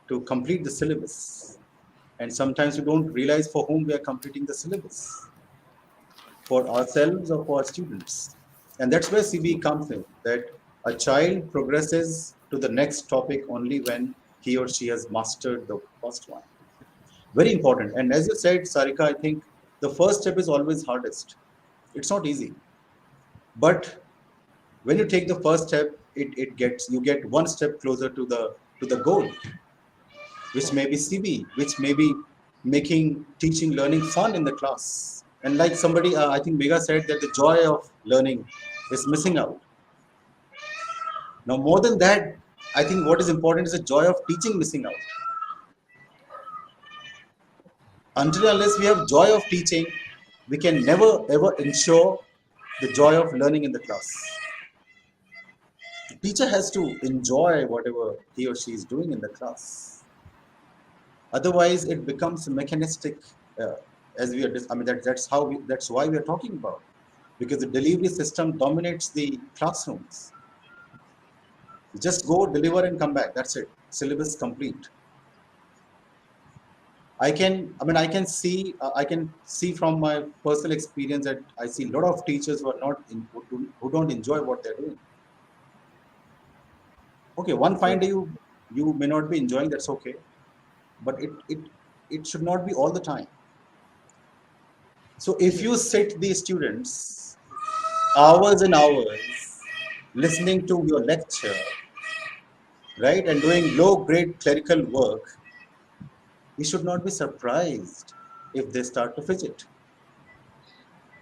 Speaker 2: to complete the syllabus, and sometimes we don't realize for whom we are completing the syllabus, for ourselves or for our students. And that's where CB comes in, that a child progresses to the next topic only when he or she has mastered the first one. Very important. And as you said, Sarika, I think the first step is always hardest. It's not easy. But when you take the first step, it gets you get one step closer to the goal, which may be CB, which may be making teaching learning fun in the class. And like somebody, I think Mega said that the joy of learning is missing out. Now, more than that, I think what is important is the joy of teaching missing out. Until and unless we have joy of teaching, we can never ever ensure the joy of learning in the class. The teacher has to enjoy whatever he or she is doing in the class. Otherwise, it becomes mechanistic. Uh, as we are, I mean, that's why we are talking about, because the delivery system dominates the classrooms. You just go, deliver, and come back. That's it. Syllabus complete. I can see from my personal experience that I see a lot of teachers who are not in, who don't enjoy what they're doing. Okay, one fine day you may not be enjoying. That's okay, but it should not be all the time. So if you sit these students hours and hours listening to your lecture, right, and doing low grade clerical work, you should not be surprised if they start to fidget,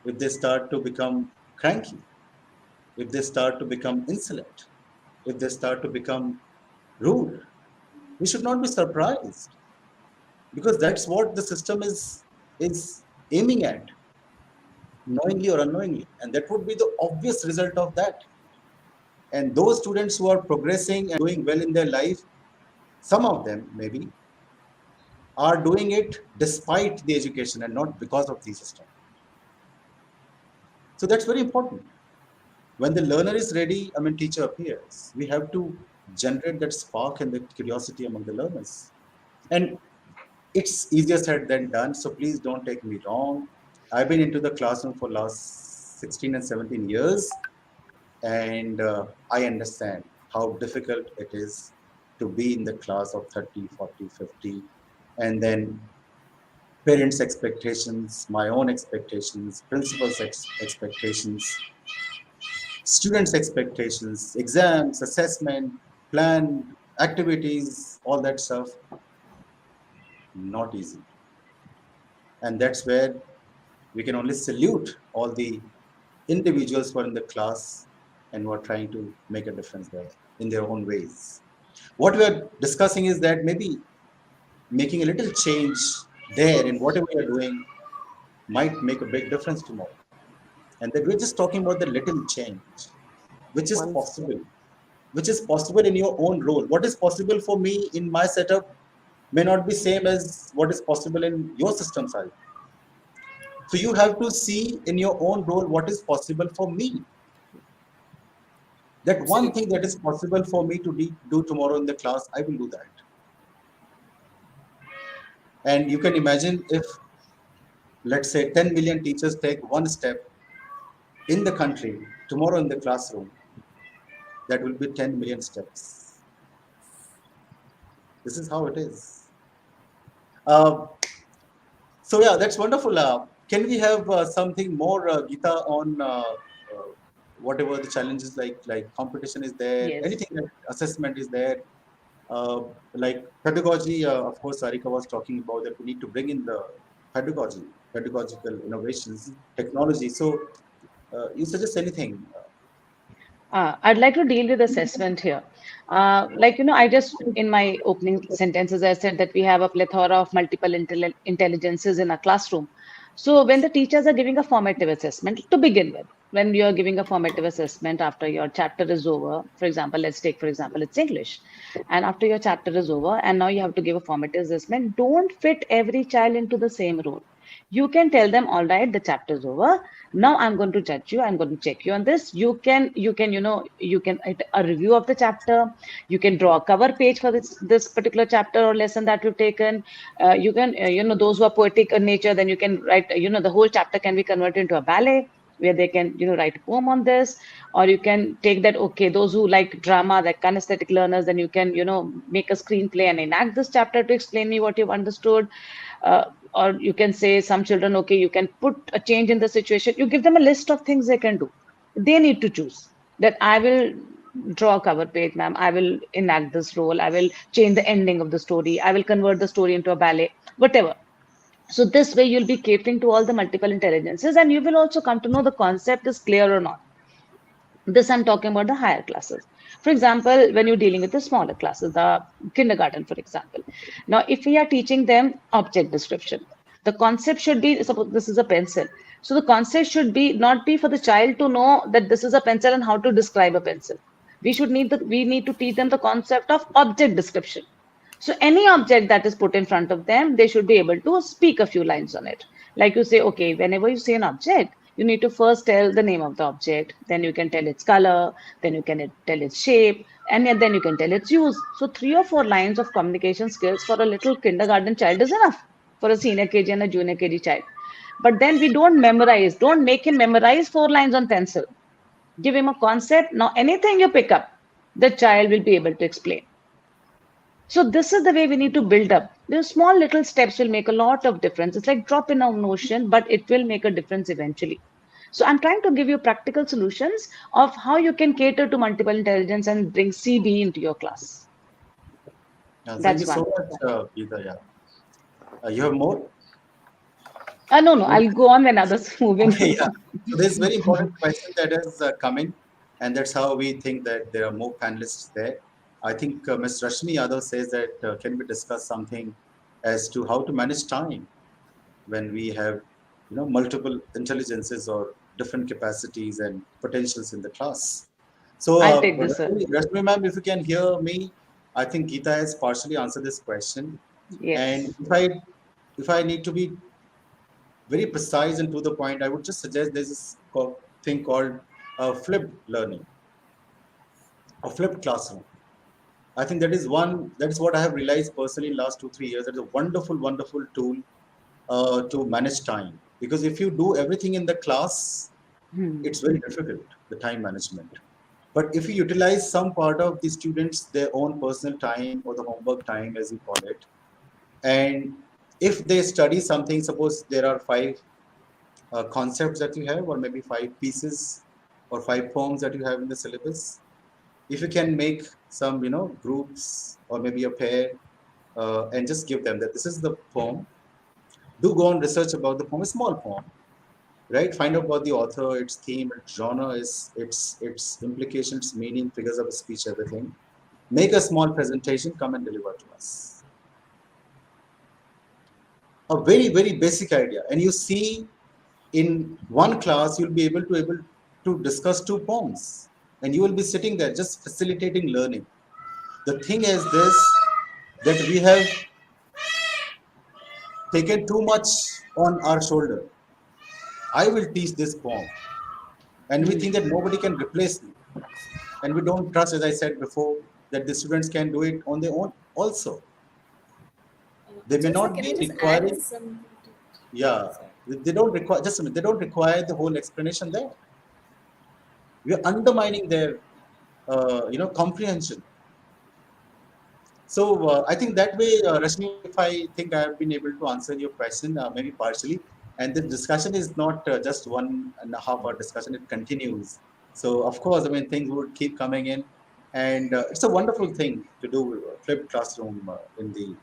Speaker 2: if they start to become cranky, if they start to become insolent, if they start to become rude. We should not be surprised, because that's what the system is aiming at, knowingly or unknowingly, and that would be the obvious result of that. And those students who are progressing and doing well in their life, some of them maybe are doing it despite the education and not because of the system. So that's very important. When the learner is ready, I mean, teacher appears. We have to generate that spark and the curiosity among the learners. And it's easier said than done, so please don't take me wrong. I've been into the classroom for last 16 and 17 years, and I understand how difficult it is to be in the class of 30, 40, 50, and then parents' expectations, my own expectations, principals' expectations, students' expectations, exams, assessment, plan, activities, all that stuff, not easy. And that's where we can only salute all the individuals who are in the class and who are trying to make a difference there in their own ways. What we are discussing is that maybe making a little change there in whatever we are doing might make a big difference tomorrow. And that we're just talking about the little change, which is
Speaker 5: One step.
Speaker 2: possible, which is possible in your own role. What is possible for me in my setup may not be same as what is possible in your system side. So you have to see in your own role what is possible for me. That one thing
Speaker 4: Absolutely.
Speaker 2: that is possible for me to do tomorrow in the class, I will do that. And you can imagine if, let's say, 10 million teachers take one step in the country tomorrow in the classroom, that will be 10 million steps. This is how it is. Uh, so yeah, that's wonderful. Can we have something more, Gita, on whatever the challenges like competition is there,
Speaker 3: Yes.
Speaker 2: anything like assessment is there, uh, like pedagogy. Of course, Sarika was talking about that we need to bring in the pedagogy, pedagogical innovations, technology. So you suggest anything?
Speaker 3: I'd like to deal with assessment here. I just, in my opening sentences, I said that we have a plethora of multiple intelligences in a classroom. So, when the teachers are giving a formative assessment to begin with, when you're giving a formative assessment after your chapter is over, for example, let's take, for example, it's English. And after your chapter is over, and now you have to give a formative assessment, don't fit every child into the same role. You can tell them, all right, the chapter is over. Now I'm going to judge you. I'm going to check you on this. You can a review of the chapter. You can draw a cover page for this particular chapter or lesson that you've taken. You can, those who are poetic in nature, then you can write, the whole chapter can be converted into a ballet where they can, write a poem on this. Or you can take that, okay, those who like drama, like kinesthetic learners, then you can, make a screenplay and enact this chapter to explain me what you've understood. Or you can say some children, okay, you can put a change in the situation. You give them a list of things they can do. They need to choose that I will draw a cover page, ma'am. I will enact this role. I will change the ending of the story. I will convert the story into a ballet, whatever. So this way you'll be catering to all the multiple intelligences, and you will also come to know the concept is clear or not. This I'm talking about the higher classes. For example, when you're dealing with the smaller classes, the kindergarten, for example. Now, if we are teaching them object description, the concept should be, suppose this is a pencil. So the concept should be not be for the child to know that this is a pencil and how to describe a pencil. We need to teach them the concept of object description. So any object that is put in front of them, they should be able to speak a few lines on it. Like you say, okay, whenever you see an object, you need to first tell the name of the object, then you can tell its color, then you can tell its shape, and then you can tell its use. So 3 or 4 lines of communication skills for a little kindergarten child is enough for a senior KG and a junior KG child. But then we don't memorize, don't make him memorize 4 lines on pencil. Give him a concept. Now anything you pick up, the child will be able to explain. So this is the way we need to build up. The small little steps will make a lot of difference. It's like drop in an ocean, but it will make a difference eventually. So I'm trying to give you practical solutions of how you can cater to multiple intelligence and bring CB into your class.
Speaker 2: Thank you
Speaker 3: That's
Speaker 2: so
Speaker 3: one.
Speaker 2: much, Geeta. Yeah, you have more.
Speaker 3: No, I'll go on when others move in.
Speaker 2: Okay, yeah. So there's very important question that is coming, and that's how we think that there are more panelists there. I think Ms. Rashmi Yadav says that can we discuss something as to how to manage time when we have, multiple intelligences or different capacities and potentials in the class. So,
Speaker 3: I'll take this, sir.
Speaker 2: Rashmi ma'am, if you can hear me, I think Geeta has partially answered this question. And
Speaker 3: Yes.
Speaker 2: if I need to be very precise and to the point, I would just suggest there's this thing called flipped learning, a flipped classroom. I think that is what I have realized personally in last 2, 3 years. That is a wonderful, wonderful tool to manage time. Because if you do everything in the class,
Speaker 3: Hmm.
Speaker 2: it's very difficult, the time management. But if you utilize some part of the students, their own personal time or the homework time, as you call it, and if they study something, suppose there are five concepts that you have, or maybe five pieces or five poems that you have in the syllabus, if you can make some, groups or maybe a pair and just give them that this is the poem, do go and research about the poem, a small poem, right? Find out about the author, its theme, its genre, its implications, meaning, figures of speech, everything. Make a small presentation, come and deliver to us. A very, very basic idea. And you see, in one class, you'll be able to discuss two poems. And you will be sitting there just facilitating learning. The thing is this, that we have taken too much on our shoulder. I will teach this poem. And we think that nobody can replace me. And we don't trust, as I said before, that the students can do it on their own also. They may
Speaker 4: Achal sir,
Speaker 2: not
Speaker 4: can
Speaker 2: be
Speaker 4: I just add
Speaker 2: requiring,
Speaker 4: some?
Speaker 2: yeah,
Speaker 4: Sorry.
Speaker 2: they don't require, just a minute, they don't require the whole explanation there. We are undermining their, comprehension. So I think that way, Rashmi, if I think I have been able to answer your question, maybe partially, and this discussion is not just 1.5 hour discussion; it continues. So of course, I mean things would keep coming in, and it's a wonderful thing to do flipped classroom in the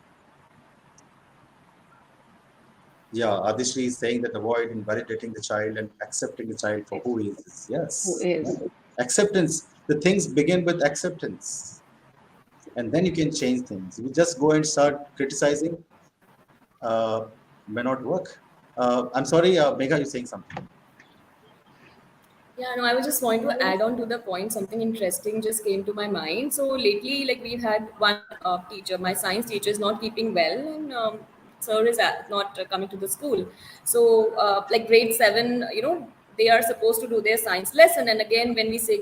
Speaker 2: yeah. Adishri is saying that avoid invalidating the child and accepting the child for who he is.
Speaker 3: Who
Speaker 2: Yes,
Speaker 3: is.
Speaker 2: acceptance. The things begin with acceptance, and then you can change things. If you just go and start criticizing, uh, may not work. I'm sorry, Megha, you're saying something.
Speaker 4: Yeah, no, I was just wanting to add on to the point. Something interesting just came to my mind. So lately, like we've had one teacher, my science teacher is not keeping well, and sir is not coming to the school. So, like grade seven, they are supposed to do their science lesson. And again, when we say,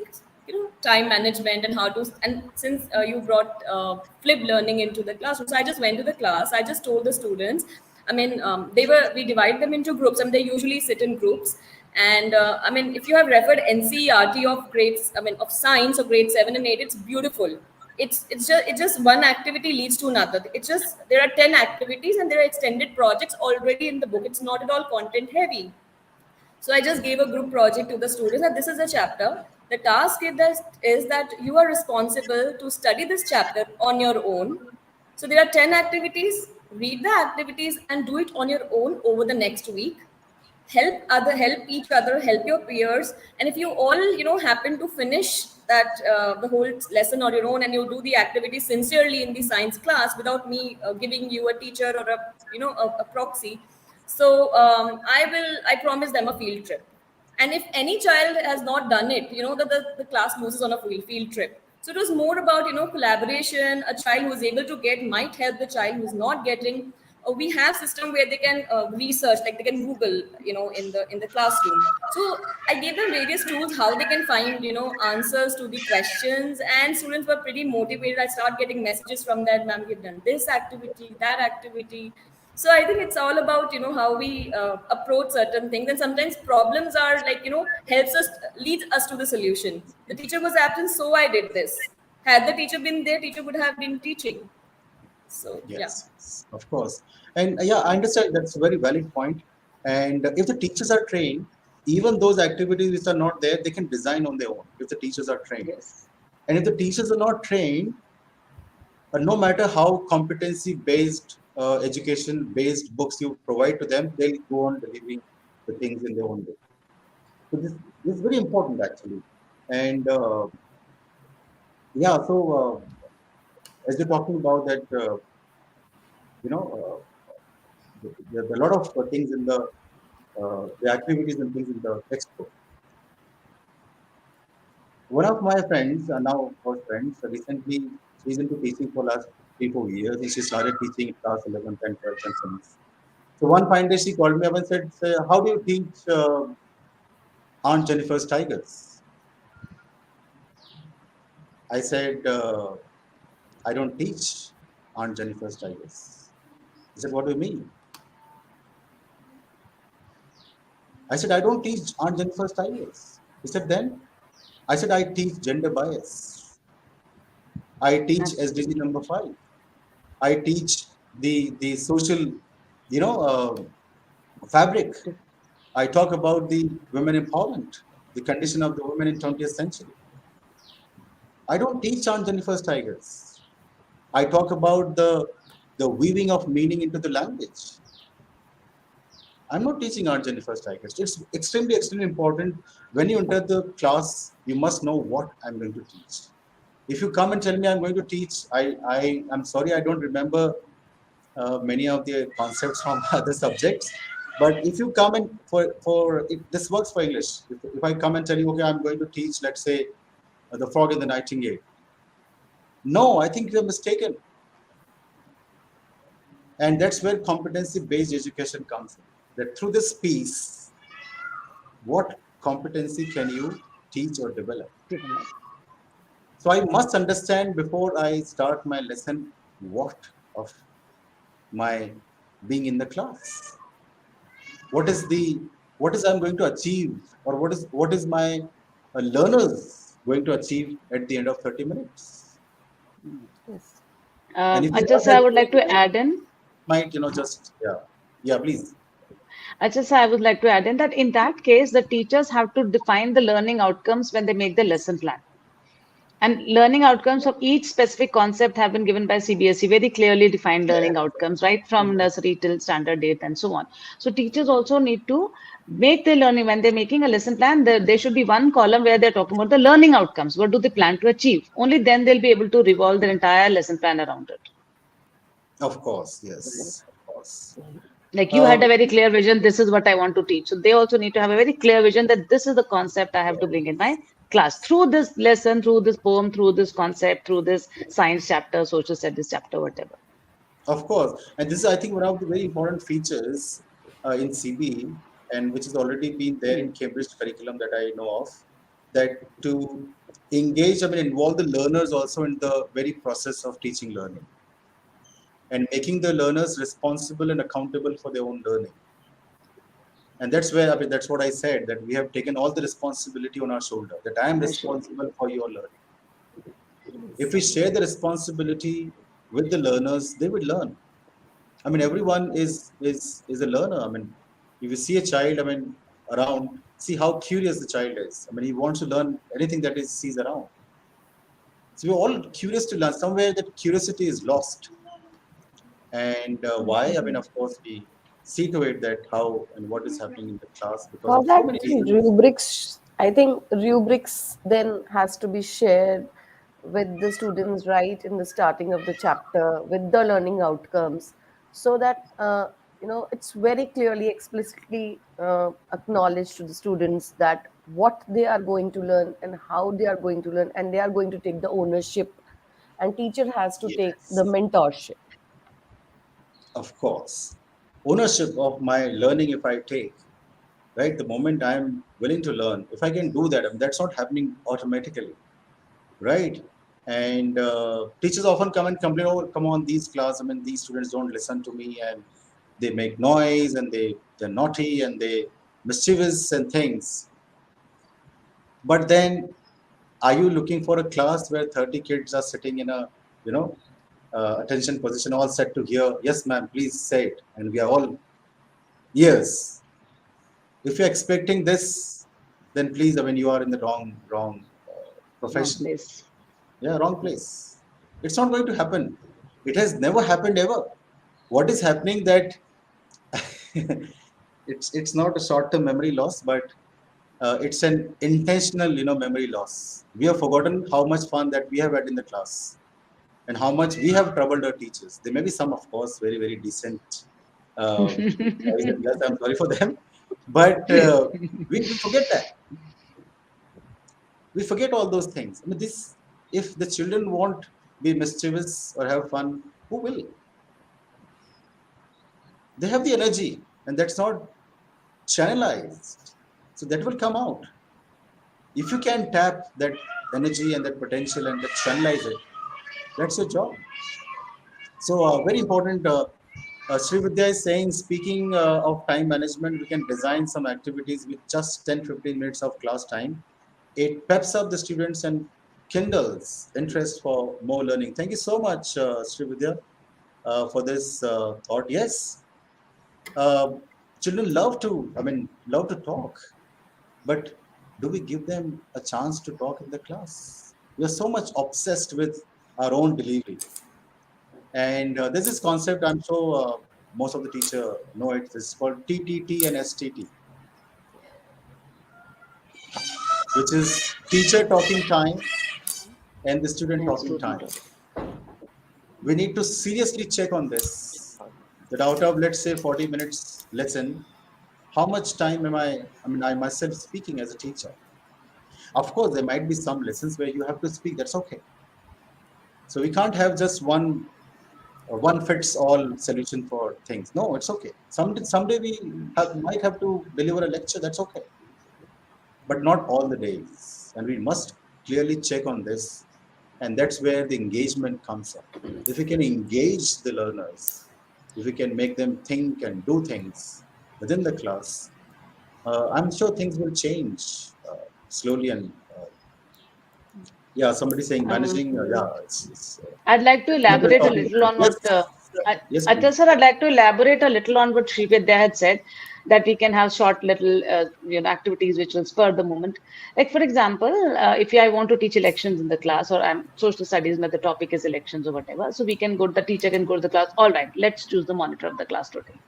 Speaker 4: time management and how to, and since you brought flip learning into the classroom, so I just went to the class. I just told the students. I mean, we divide them into groups, and they usually sit in groups. And I mean, if you have referred NCERT of grades, I mean, of science of grade 7 and 8, it's beautiful. It's just one activity leads to another. It's just there are 10 activities and there are extended projects already in the book. It's not at all content heavy. So I just gave a group project to the students, and this is a chapter. The task is that you are responsible to study this chapter on your own. So there are 10 activities. Read the activities and do it on your own over the next week. Help each other, help your peers, and if you all happen to finish that the whole lesson on your own, and you do the activity sincerely in the science class without me giving you a teacher or a proxy, so I promise them a field trip. And if any child has not done it, the class loses on a field trip. So it was more about collaboration. A child who is able to get might help the child who's not getting. We have system where they can research, like they can Google, in the classroom. So I gave them various tools how they can find answers to the questions, and students were pretty motivated. I start getting messages from that, ma'am, we've done this activity, that activity. So I think it's all about how we approach certain things, and sometimes problems are like helps us, leads us to the solution. The teacher was absent, so I did this. Had the teacher been there, teacher would have been teaching. So yeah.
Speaker 2: Yes, yes, of course. And yeah, I understand that's a very valid point. And if the teachers are trained, even those activities which are not there, they can design on their own if the teachers are trained.
Speaker 3: Yes.
Speaker 2: And if the teachers are not trained, no matter how competency-based, education-based books you provide to them, they'll go on delivering the things in their own way. So this is very important actually. And yeah, so as you're talking about that, you know, there's a lot of things in the activities and things in the textbook. One of my friends, now close friends, recently she's into teaching for last 3 4 years, and she started teaching in class 11th and 12th and so on. So one fine day she called me up and said, "How do you teach Aunt Jennifer's Tigers?" I said, "I don't teach Aunt Jennifer's Tigers." He said, "What do you mean?" I said, "I don't teach Aunt Jennifer's Tigers." He said, "Then?" I said, "I teach gender bias. I teach SDG
Speaker 3: Absolutely.
Speaker 2: number 5. I teach the social, fabric. I talk about the women empowerment, the condition of the women in 20th century. I don't teach on Jennifer's Tigers. I talk about the weaving of meaning into the language. I'm not teaching on Jennifer's Tigers. It's extremely, extremely important. When you enter the class, you must know what I'm going to teach. If you come and tell me I'm going to teach, I'm sorry, I don't remember many of the concepts from other subjects. But if you come and this works for English. If I come and tell you, okay, I'm going to teach, let's say, the frog and the nightingale. No, I think you're mistaken. And that's where competency-based education comes in. That through this piece, what competency can you teach or develop?
Speaker 3: Develop.
Speaker 2: So I must understand before I start my lesson what of my being in the class, what is the what is I'm going to achieve, or what is my learners going to achieve at the end of 30 minutes.
Speaker 5: Yes.
Speaker 2: And if you
Speaker 3: Ajay
Speaker 2: have
Speaker 3: sir, I
Speaker 2: that,
Speaker 3: would like to add in.
Speaker 2: might just yeah, please.
Speaker 3: Ajay sir, I would like to add in that in that case, the teachers have to define the learning outcomes when they make the lesson plan. And learning outcomes of each specific concept have been given by CBSE, very clearly defined learning outcomes, right from nursery till standard 8 and so on. So teachers also need to make their learning, when they're making a lesson plan, there should be one column where they're talking about the learning outcomes. What do they plan to achieve? Only then they'll be able to revolve their entire lesson plan around it.
Speaker 2: Of course, yes, of course.
Speaker 3: Like you
Speaker 2: uh,
Speaker 3: had a very clear vision, this is what I want to teach. So they also need to have a very clear vision that this is the concept I have to bring in my class through this lesson, through this poem, through this concept, through this science chapter, social studies chapter, whatever.
Speaker 2: of course, and this is, I think, one of the very important features in CB, and which has already been there in Cambridge curriculum that I know of, that to engage, I mean, involve the learners also in the very process of teaching learning, and making the learners responsible and accountable for their own learning. And that's where, I mean, that's what I said, that we have taken all the responsibility on our shoulder, that I am
Speaker 3: I should.
Speaker 2: responsible for your learning. If we share the responsibility with the learners, they will learn. I mean, everyone is a learner. I mean, if you see a child, I mean, around, see how curious the child is. I mean, he wants to learn anything that he sees around. So we're all curious to learn. Somewhere that curiosity is lost. And why? I mean, of course, we see to it that how and what is happening in the class because
Speaker 5: For
Speaker 2: of so
Speaker 5: that,
Speaker 2: many
Speaker 5: see,
Speaker 2: reasons.
Speaker 5: rubrics, I think rubrics then has to be shared with the students right in the starting of the chapter with the learning outcomes, so that it's very clearly, explicitly acknowledged to the students that what they are going to learn and how they are going to learn, and they are going to take the ownership, and teacher has to take the
Speaker 2: Yes,
Speaker 5: mentorship.
Speaker 2: of course. Ownership of my learning, if I take, right, the moment I'm willing to learn, if I can do that, I mean, that's not happening automatically, right? And teachers often come and complain, oh, come on, these class, I mean, these students don't listen to me, and they make noise, and they're naughty, and they mischievous and things. But then, are you looking for a class where 30 kids are sitting in a, you know, attention position, all set to hear, yes, ma'am, please say it, and we are all ears? If you're expecting this, then please, I mean, you are in the wrong
Speaker 3: Wrong
Speaker 2: profession.
Speaker 3: place.
Speaker 2: Yeah, wrong place. It's not going to happen. It has never happened ever. What is happening that it's not a short-term memory loss, but it's an intentional, memory loss. We have forgotten how much fun that we have had in the class, and how much we have troubled our teachers. There may be some, of course, very very decent boys and girls. I'm sorry for them, but we forget that. We forget all those things. I mean, this, if the children won't be mischievous or have fun, who will? They have the energy, and that's not channelized. So that will come out. If you can tap that energy and that potential and that channelize it, that's your job. So very important. Sri Vidya is saying, speaking of time management, we can design some activities with just 10-15 minutes of class time. It peps up the students and kindles interest for more learning. Thank you so much, Sri Vidya, for this thought. Yes, uh, children love to, I mean, love to talk, but do we give them a chance to talk in the class? We are so much obsessed with our own delivery. And there's this concept, I'm sure most of the teacher know it. It's called TTT and STT, which is teacher talking time and the student
Speaker 3: And
Speaker 2: talking
Speaker 3: student
Speaker 2: time.
Speaker 3: talk.
Speaker 2: We need to seriously check on this. That out of, let's say, 40 minutes lesson, how much time I mean, I myself speaking as a teacher. Of course, there might be some lessons where you have to speak. That's okay. So we can't have just one fits all solution for things. No, it's okay. Someday we might have to deliver a lecture. That's okay, but not all the days. And we must clearly check on this. And that's where the engagement comes in. If we can engage the learners, if we can make them think and do things within the class, I'm sure things will change slowly. And yeah, somebody saying
Speaker 3: Um,
Speaker 2: managing, yeah, it's
Speaker 3: I'd like to
Speaker 2: people
Speaker 3: elaborate a
Speaker 2: talking
Speaker 3: little
Speaker 2: about.
Speaker 3: on
Speaker 2: Yes,
Speaker 3: what
Speaker 2: yes,
Speaker 3: Achal
Speaker 2: please.
Speaker 3: sir, I'd like to elaborate a little on what Srividya had said, that we can have short little activities which will spur the moment. Like for example, if I want to teach elections in the class, or I'm social studies, but the topic is elections or whatever, so we can go. The teacher can go to the class. All right, let's choose the monitor of the class today,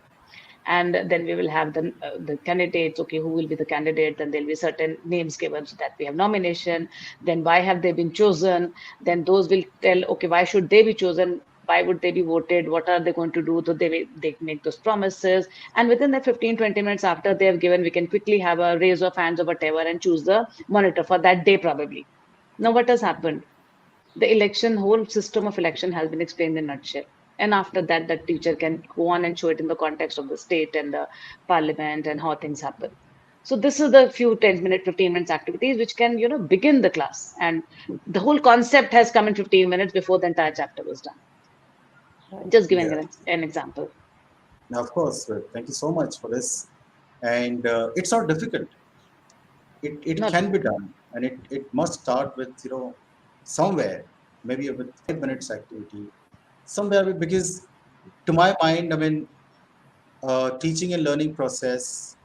Speaker 3: and then we will have the candidates. Okay, who will be the candidate? Then there'll be certain names given so that we have nomination. Then why have they been chosen? Then those will tell, okay, why should they be chosen? Why would they be voted? What are they going to do? So they make those promises, and within the 15-20 minutes after they have given, we can quickly have a raise of hands or whatever and choose the monitor for that day probably. Now what has happened? The election, whole system of election has been explained in a nutshell. And after that, the teacher can go on and show it in the context of the state and the parliament and how things happen. So this is the few 10 minute, 15 minutes activities which can, begin the class. And the whole concept has come in 15 minutes before the entire chapter was done.
Speaker 5: Right.
Speaker 3: Just giving
Speaker 2: Yeah.
Speaker 3: an example.
Speaker 2: Now, of course, thank you so much for this. And it's not difficult. It
Speaker 3: Not
Speaker 2: can be
Speaker 3: difficult.
Speaker 2: done, and it must start with, somewhere, maybe with 5 minutes activity, somewhere, because to my mind, I mean, teaching and learning process,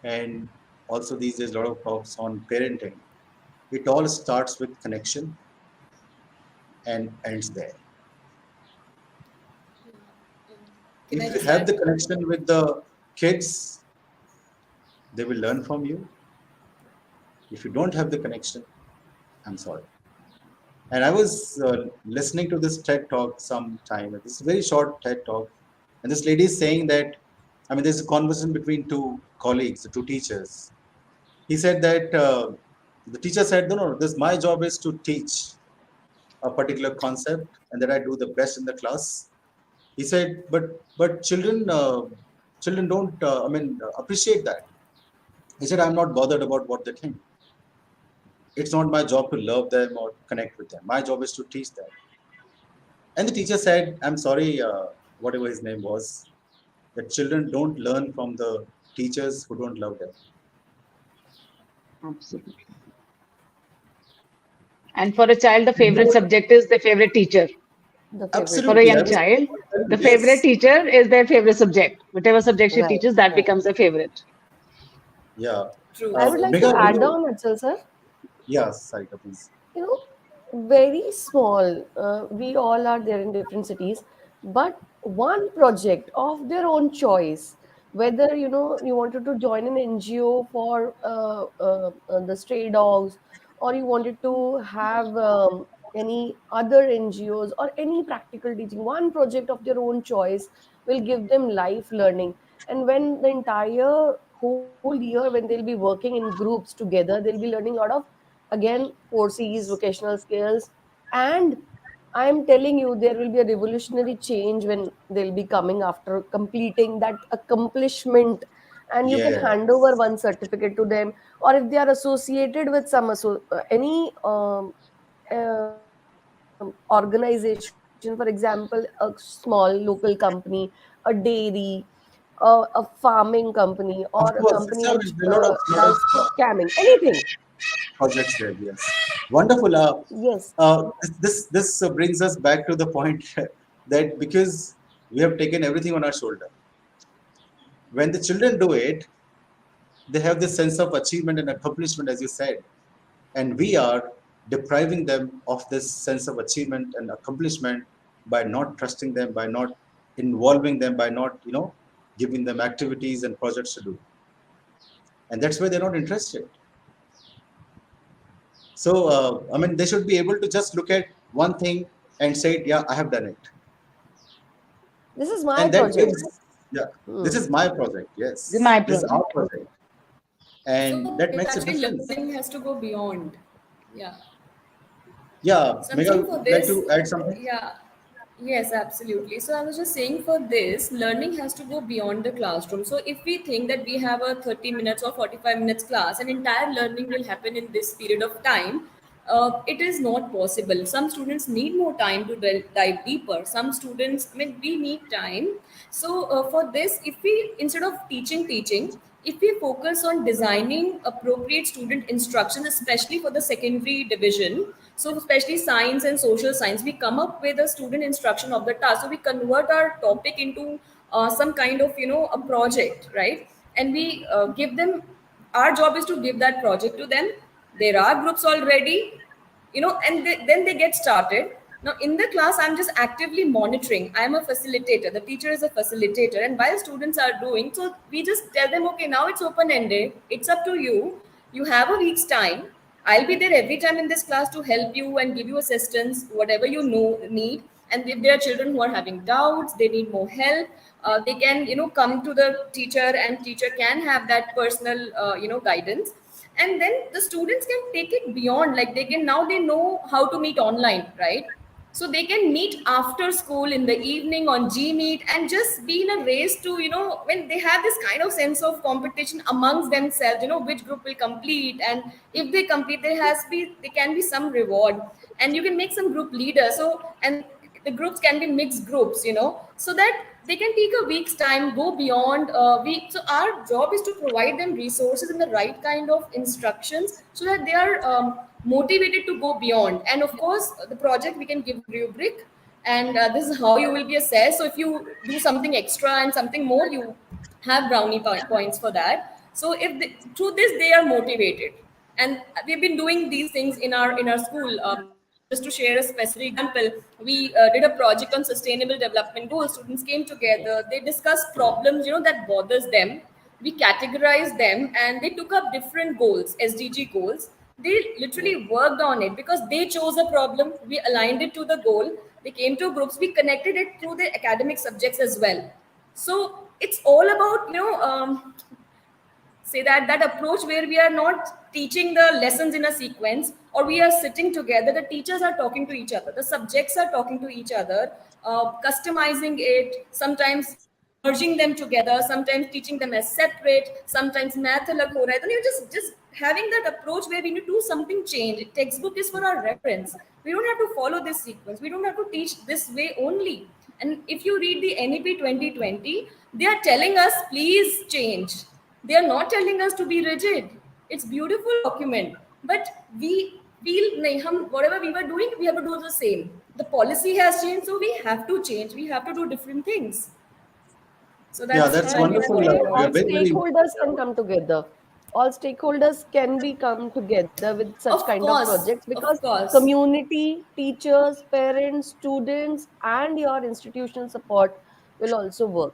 Speaker 2: and also these days a lot of talks on parenting, it all starts with connection and ends there.
Speaker 4: Can
Speaker 2: If
Speaker 4: I
Speaker 2: you
Speaker 4: just
Speaker 2: have
Speaker 4: add?
Speaker 2: the connection with the kids, they will learn from you. If you don't have the connection, I'm sorry. And I was listening to this TED talk sometime. This very short TED talk, and this lady is saying that, I mean, there's a conversation between two colleagues, the two teachers. He said that the teacher said, no, this my job is to teach a particular concept, and that I do the best in the class. He said, but children don't, appreciate that. He said, I'm not bothered about what they think. It's not my job to love them or connect with them. My job is to teach them. And the teacher said, I'm sorry, whatever his name was, that children don't learn from the teachers who don't love them.
Speaker 3: Absolutely. And for a child, the favorite subject is their favorite teacher.
Speaker 5: The favorite
Speaker 3: For a
Speaker 2: Absolutely. I
Speaker 3: young
Speaker 5: teacher.
Speaker 2: was,
Speaker 3: child, the favorite
Speaker 2: yes,
Speaker 3: teacher is their favorite subject. Whatever subject she
Speaker 5: Right,
Speaker 3: teaches, that
Speaker 5: right.
Speaker 3: becomes their favorite.
Speaker 2: yeah.
Speaker 4: True.
Speaker 5: I would
Speaker 4: So
Speaker 5: like to
Speaker 2: Mega,
Speaker 5: add on, Achal sir.
Speaker 2: yeah, Sarika, please.
Speaker 5: You know, very small. We all are there in different cities, but one project of their own choice, whether you wanted to join an NGO for the stray dogs, or you wanted to have any other NGOs or any practical teaching, one project of their own choice will give them life learning. And when the entire whole year, when they'll be working in groups together, they'll be learning a lot of, again, 4Cs, vocational skills. And I'm telling you, there will be a revolutionary change when they'll be coming after completing that accomplishment. And you can hand over
Speaker 2: Yes,
Speaker 5: one certificate to them, or if they are associated with some any organization, for example, a small local company, a dairy, a farming company, or a
Speaker 2: of course.
Speaker 5: company
Speaker 2: It's
Speaker 5: which
Speaker 2: a lot of
Speaker 5: does scamming, anything.
Speaker 2: projects there. Yes, wonderful.
Speaker 5: Yes.
Speaker 2: This brings us back to the point that because we have taken everything on our shoulder, when the children do it, they have this sense of achievement and accomplishment, as you said, and we are depriving them of this sense of achievement and accomplishment by not trusting them, by not involving them, by not giving them activities and projects to do, and that's why they're not interested. So I mean, they should be able to just look at one thing and say, yeah, I have done it,
Speaker 5: This is my
Speaker 2: and that
Speaker 5: project.
Speaker 2: gives, yeah, this
Speaker 5: Hmm.
Speaker 2: is my project,
Speaker 3: This is
Speaker 2: yes,
Speaker 3: my
Speaker 2: this is our
Speaker 3: project.
Speaker 2: project, and
Speaker 4: so
Speaker 2: that
Speaker 4: it
Speaker 2: makes a
Speaker 4: actually
Speaker 2: difference.
Speaker 4: learning has to go beyond. Yeah.
Speaker 2: Yeah,
Speaker 4: So I'm
Speaker 2: Mega,
Speaker 4: saying for
Speaker 2: like
Speaker 4: this,
Speaker 2: to add something?
Speaker 4: yeah, yes, absolutely. So I was just saying for this, learning has to go beyond the classroom. So if we think that we have a 30 minutes or 45 minutes class and entire learning will happen in this period of time, it is not possible. Some students need more time to dive deeper. Some students, I mean, we need time. So for this, if we, instead of teaching, if we focus on designing appropriate student instruction, especially for the secondary division, so especially science and social science, we come up with a student instruction of the task. So we convert our topic into some kind of, a project, right? And we give them, our job is to give that project to them. There are groups already, and then they get started. Now in the class, I'm just actively monitoring. I'm a facilitator, the teacher is a facilitator, and while students are doing so, we just tell them, okay, now it's open ended, it's up to you. You have a week's time. I'll be there every time in this class to help you and give you assistance, whatever you know need. And if there are children who are having doubts, they need more help, they can, come to the teacher, and teacher can have that personal, guidance. And then the students can take it beyond, like they can, now they know how to meet online, right? So they can meet after school in the evening on Gmeet and just be in a race to, when they have this kind of sense of competition amongst themselves, which group will complete. And if they complete, there can be some reward, and you can make some group leader. So, and the groups can be mixed groups, so that they can take a week's time, go beyond so our job is to provide them resources and the right kind of instructions, so that they are motivated to go beyond. And of course, the project, we can give a rubric, and this is how you will be assessed. So if you do something extra and something more, you have brownie points for that. So if they, through this they are motivated. And we've been doing these things in our school. Just to share a specific example, we did a project on sustainable development goals. Students came together, they discussed problems, that bothers them. We categorized them, and they took up different goals, SDG goals. They literally worked on it because they chose a problem. We aligned it to the goal. They came to groups. We connected it through the academic subjects as well. So it's all about, say that approach where we are not teaching the lessons in a sequence, or we are sitting together, the teachers are talking to each other, the subjects are talking to each other, customizing it, sometimes merging them together, sometimes teaching them as separate, sometimes math alag ho raha hai. Then you just having that approach where we need to do something change. Textbook is for our reference. We don't have to follow this sequence, we don't have to teach this way only. And if you read the NEP 2020, they are telling us please change. They are not telling us to be rigid. It's beautiful document, but we feel nahi, whatever we were doing, we have to do the same. The policy has changed, so we have to change. We have to do different things. So
Speaker 2: Yeah,
Speaker 4: that's
Speaker 2: that's
Speaker 5: And
Speaker 4: my
Speaker 2: wonderful.
Speaker 5: hopefully,
Speaker 4: point.
Speaker 2: We
Speaker 5: all
Speaker 2: are very, very,
Speaker 5: stakeholders can come together. All stakeholders can be come together with such kind of projects, because
Speaker 4: Of course.
Speaker 5: community, teachers, parents, students, and your institutional support will also work.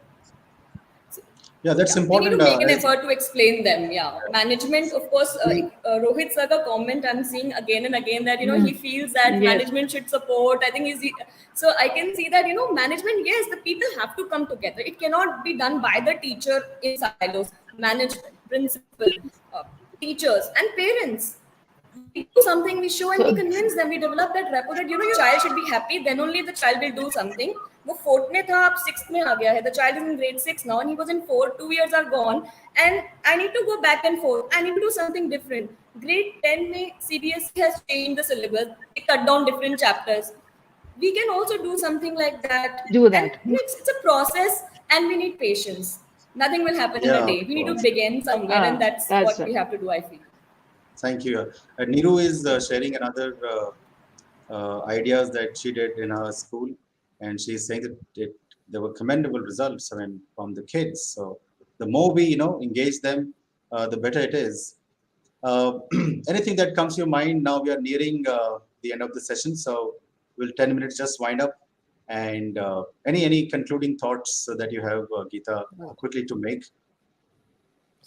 Speaker 2: yeah, that's
Speaker 4: Yeah, we need to
Speaker 2: important.
Speaker 4: make an
Speaker 2: As
Speaker 4: effort to explain them. Yeah, management, of course.
Speaker 2: we,
Speaker 4: Rohit sir ka comment I'm seeing again and again, that he
Speaker 3: Mm.
Speaker 4: feels that
Speaker 3: Yes.
Speaker 4: management should support. I think he's, so I can see that, management. Yes, the people have to come together. It cannot be done by the teacher in silos. Management, principal, uh, teachers, and parents. We do something, we show, and we
Speaker 3: So,
Speaker 4: convince them. We develop that rapport that, your child should be happy, then only the child will do something. वो fourth में था, अब sixth में आ गया है. The child is in grade 6 now, and he was in 4. 2 years are gone, and I need to go back and forth. I need to do something different. Grade 10 में CBSE has changed the syllabus. They cut down different chapters. We can also do something like that,
Speaker 3: do
Speaker 4: and
Speaker 3: that.
Speaker 4: it's a process, and we need patience. Nothing will happen in a
Speaker 2: yeah,
Speaker 4: day.
Speaker 2: of
Speaker 4: We need to
Speaker 2: course.
Speaker 4: begin somewhere, and that's
Speaker 3: That's
Speaker 4: what we
Speaker 3: right.
Speaker 4: have to do, I feel.
Speaker 2: Thank you. Niru is sharing another ideas that she did in her school, and she's saying that there were commendable results. I mean, from the kids. So the more we engage them, the better it is. Anything that comes to your mind? Now we are nearing the end of the session, so we'll 10 minutes just wind up. And any concluding thoughts that you have, Geeta, quickly to make?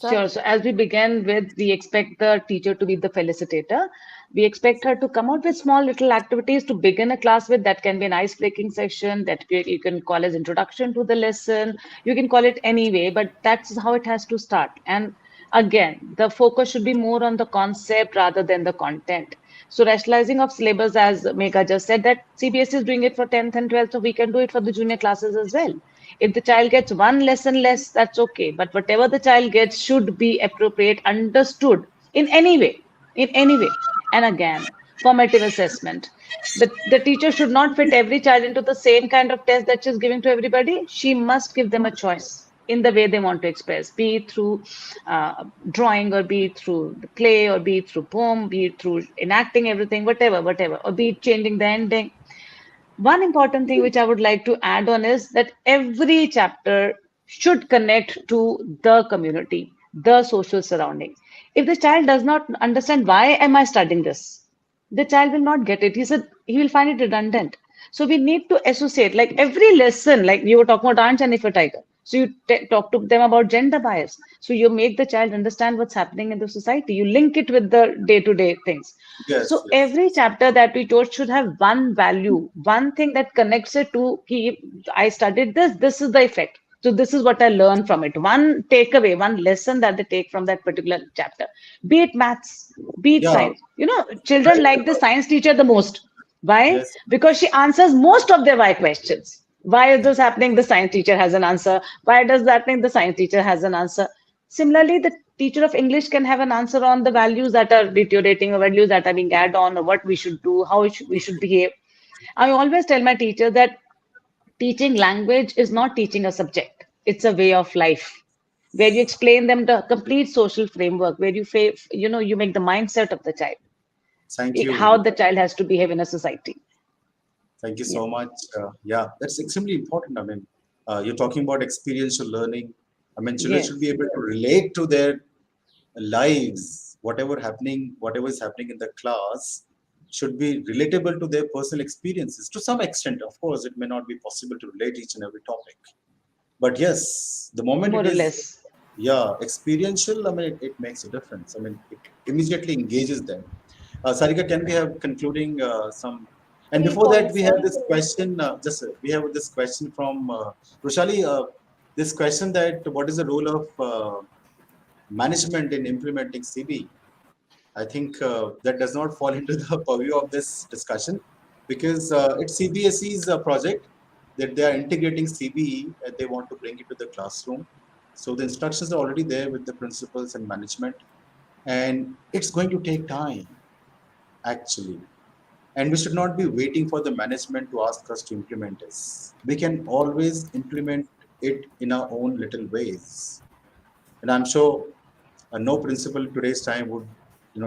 Speaker 5: Sir?
Speaker 3: Sure. So as we begin with, we expect the teacher to be the felicitator. We expect her to come out with small little activities to begin a class with. That can be an ice-breaking session, that you can call as introduction to the lesson. You can call it any way, but that's how it has to start. And again, the focus should be more on the concept rather than the content. So rationalizing of syllabus, as Megha just said, that CBSE is doing it for 10th and 12th, so we can do it for the junior classes as well. If the child gets one lesson less, that's okay. But whatever the child gets should be appropriate, understood in any way, in any way. And again, formative assessment. The teacher should not fit every child into the same kind of test that she's giving to everybody. She must give them a choice in the way they want to express, be it through drawing, or be it through the play, or be it through poem, be it through enacting everything, whatever, or be it changing the ending. One important thing which I would like to add on is that every chapter should connect to the community, the social surrounding. If the child does not understand why am I studying this, the child will not get it. He will find it redundant. So we need to associate, like every lesson, like you were talking about Aunt Jennifer Tiger. So you talk to them about gender bias. So you make the child understand what's happening in the society. You link it with the day-to-day things.
Speaker 2: Yes,
Speaker 3: So
Speaker 2: yes.
Speaker 3: every chapter that we taught should have one value, one thing that connects it to, I studied this, this is the effect. So this is what I learned from it. One takeaway, one lesson that they take from that particular chapter. Be it maths, be it
Speaker 2: Yeah,
Speaker 3: science. Children
Speaker 2: right.
Speaker 3: like the science teacher the most. Why?
Speaker 2: Yes,
Speaker 3: Because she answers most of their why questions. Why is this happening? The science teacher has an answer. Why does that mean? The science teacher has an answer. Similarly, the teacher of English can have an answer on the values that are deteriorating, or values that are being added on, or what we should do, how we should behave. I always tell my teacher that teaching language is not teaching a subject, it's a way of life where you explain them the complete social framework, where you make the mindset of the child,
Speaker 2: thank you.
Speaker 3: how the child has to behave in a society.
Speaker 2: Thank you
Speaker 3: Yeah.
Speaker 2: so much. Yeah, that's extremely important. I mean, you're talking about experiential learning. I mean, children should be
Speaker 3: Yes.
Speaker 2: able to relate to their lives, whatever is happening in the class should be relatable to their personal experiences. To some extent, of course, it may not be possible to relate each and every topic. But yes, the moment it
Speaker 3: More or
Speaker 2: is,
Speaker 3: less.
Speaker 2: yeah, experiential, I mean, it makes a difference. I mean, it immediately engages them. Sarika, can we have concluding some? And
Speaker 5: Three
Speaker 2: before that,
Speaker 5: points,
Speaker 2: we have
Speaker 5: sir.
Speaker 2: this question. We have this question from Roshali. This question that what is the role of management in implementing CB? I think that does not fall into the purview of this discussion because it's CBSE's project that they are integrating CBE and they want to bring it to the classroom. So the instructions are already there with the principals and management, and it's going to take time actually. And we should not be waiting for the management to ask us to implement this. We can always implement it in our own little ways. And I'm sure no principal today's time would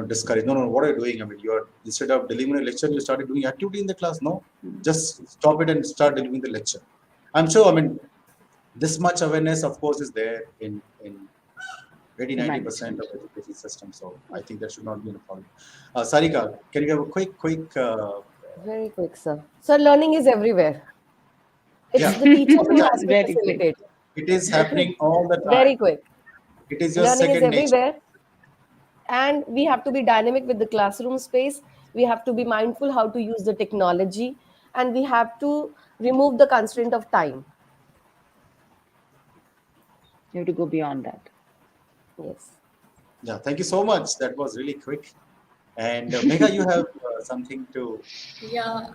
Speaker 2: discourage. No, no, what are you doing? I mean, you're instead of delivering a lecture, you started doing activity in the class. No, just stop it and start delivering the lecture. I'm sure. I mean, this much awareness, of course, is there in 80 90% of
Speaker 3: Management.
Speaker 2: education system. So I think that should not be a problem. Sarika, can you have a quick?
Speaker 5: Very quick, sir. So learning is everywhere. It's
Speaker 2: Yeah,
Speaker 5: the teacher
Speaker 2: all the
Speaker 5: who
Speaker 2: time.
Speaker 5: has to
Speaker 3: Very quick.
Speaker 5: facilitate.
Speaker 2: It is
Speaker 5: Okay,
Speaker 2: happening all the time.
Speaker 5: very quick.
Speaker 2: It is your
Speaker 5: Learning is
Speaker 2: second nature.
Speaker 5: everywhere, and we have to be dynamic with the classroom space. We have to be mindful how to use the technology, and we have to remove the constraint of time.
Speaker 3: You have to go beyond that.
Speaker 5: Yes.
Speaker 2: Yeah, thank you so much. That was really quick. And Megha, you have something to.
Speaker 4: Yeah,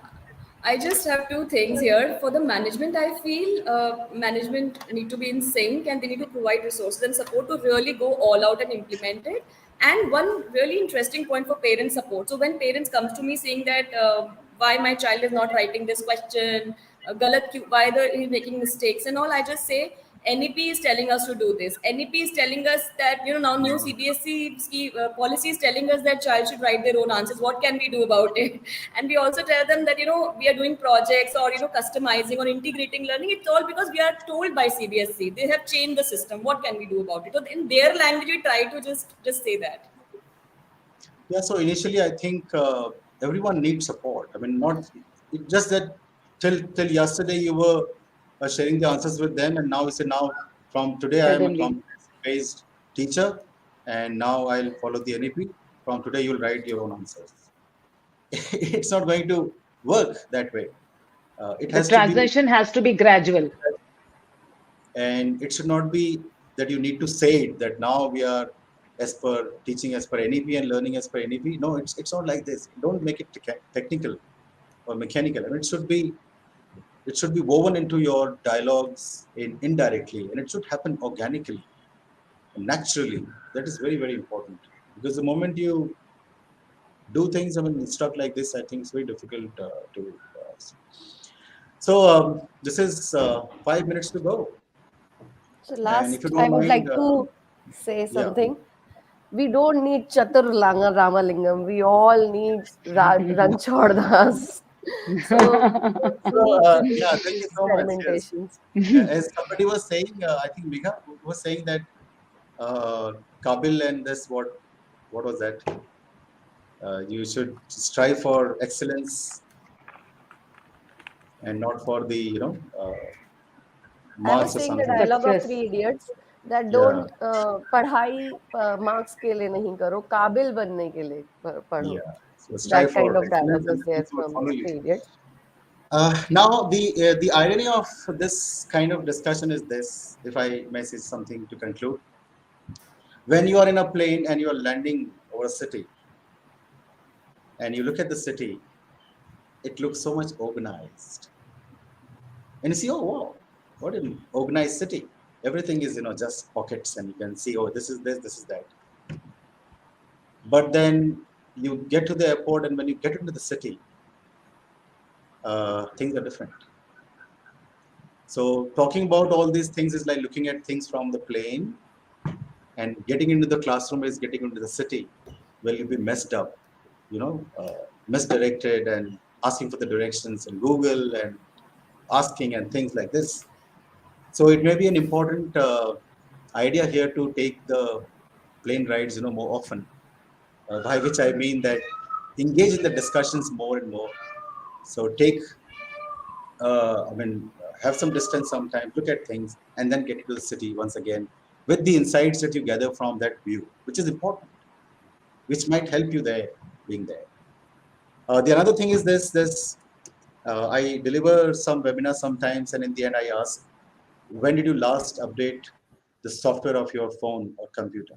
Speaker 4: I just have two things here. For the management, I feel management need to be in sync and they need to provide resources and support to really go all out and implement it. And one really interesting point for parent support. So when parents comes to me saying that why my child is not writing this question, why they're making mistakes and all, I just say NEP is telling us to do this. NEP is telling us that now new CBSE policy is telling us that child should write their own answers. What can we do about it? And we also tell them that we are doing projects or customizing or integrating learning. It's all because we are told by CBSE. They have changed the system. What can we do about it? So in their language, we try to just say that.
Speaker 2: Yeah, so initially I think everyone needs support. I mean, not just that till yesterday you were sharing the answers with them, and now you say now from today I am a
Speaker 3: Suddenly.
Speaker 2: competency-based teacher, and now I'll follow the NEP. From today you'll write your own answers. It's not going to work that way. It
Speaker 3: The
Speaker 2: has to be,
Speaker 3: transition has to be gradual.
Speaker 2: and it should not be that you need to say it that now we are as per teaching as per NEP and learning as per NEP. No, it's not like this. Don't make it technical or mechanical. I mean, it should be woven into your dialogues indirectly, and it should happen organically and naturally. That is very very important because the moment you do things. I mean, instruct like this, I think it's very difficult to. So this is 5 minutes to go,
Speaker 5: So
Speaker 2: and if you
Speaker 5: last, I
Speaker 2: don't
Speaker 5: would
Speaker 2: mind,
Speaker 5: like to say
Speaker 2: yeah,
Speaker 5: something. We don't need Chatur Langa Ramalingam. We all need Ranchod Das. So we don't
Speaker 2: so
Speaker 5: need to do
Speaker 2: yeah, thank you
Speaker 5: these
Speaker 2: so much. Yes,
Speaker 5: experimentations.
Speaker 2: as somebody was saying, I think Mika was saying that uh, Kabil and this what was that? You should strive for excellence and not for the
Speaker 5: I was
Speaker 2: marks or
Speaker 5: saying the
Speaker 2: something like.
Speaker 5: dialogue of Three
Speaker 3: Success.
Speaker 5: Idiots that
Speaker 2: Yeah,
Speaker 5: don't पढ़ाई marks के लिए नहीं करो काबिल बनने के लिए पढ़ो.
Speaker 2: yeah. So strive
Speaker 5: That
Speaker 2: for
Speaker 5: kind of
Speaker 2: excellence,
Speaker 5: dialogue
Speaker 2: and
Speaker 5: was
Speaker 2: the
Speaker 5: there
Speaker 2: people will
Speaker 5: from
Speaker 2: follow you.
Speaker 5: Three Idiots.
Speaker 2: Now, the irony of this kind of discussion is this, if I may say something to conclude. When you are in a plane and you are landing over a city, and you look at the city, it looks so much organized. And you see, oh wow, what an organized city. Everything is, just pockets, and you can see, oh, this is this, this is that. But then you get to the airport, and when you get into the city, things are different. So talking about all these things is like looking at things from the plane, and getting into the classroom is getting into the city. Well, you'll be messed up, misdirected, and asking for the directions in Google and asking and things like this. So it may be an important idea here to take the plane rides, more often. By which I mean that engage in the discussions more and more. So take, have some distance sometimes, look at things, and then get into the city once again with the insights that you gather from that view, which is important, which might help you there, being there. The another thing is this I deliver some webinars sometimes, and in the end, I ask, when did you last update the software of your phone or computer?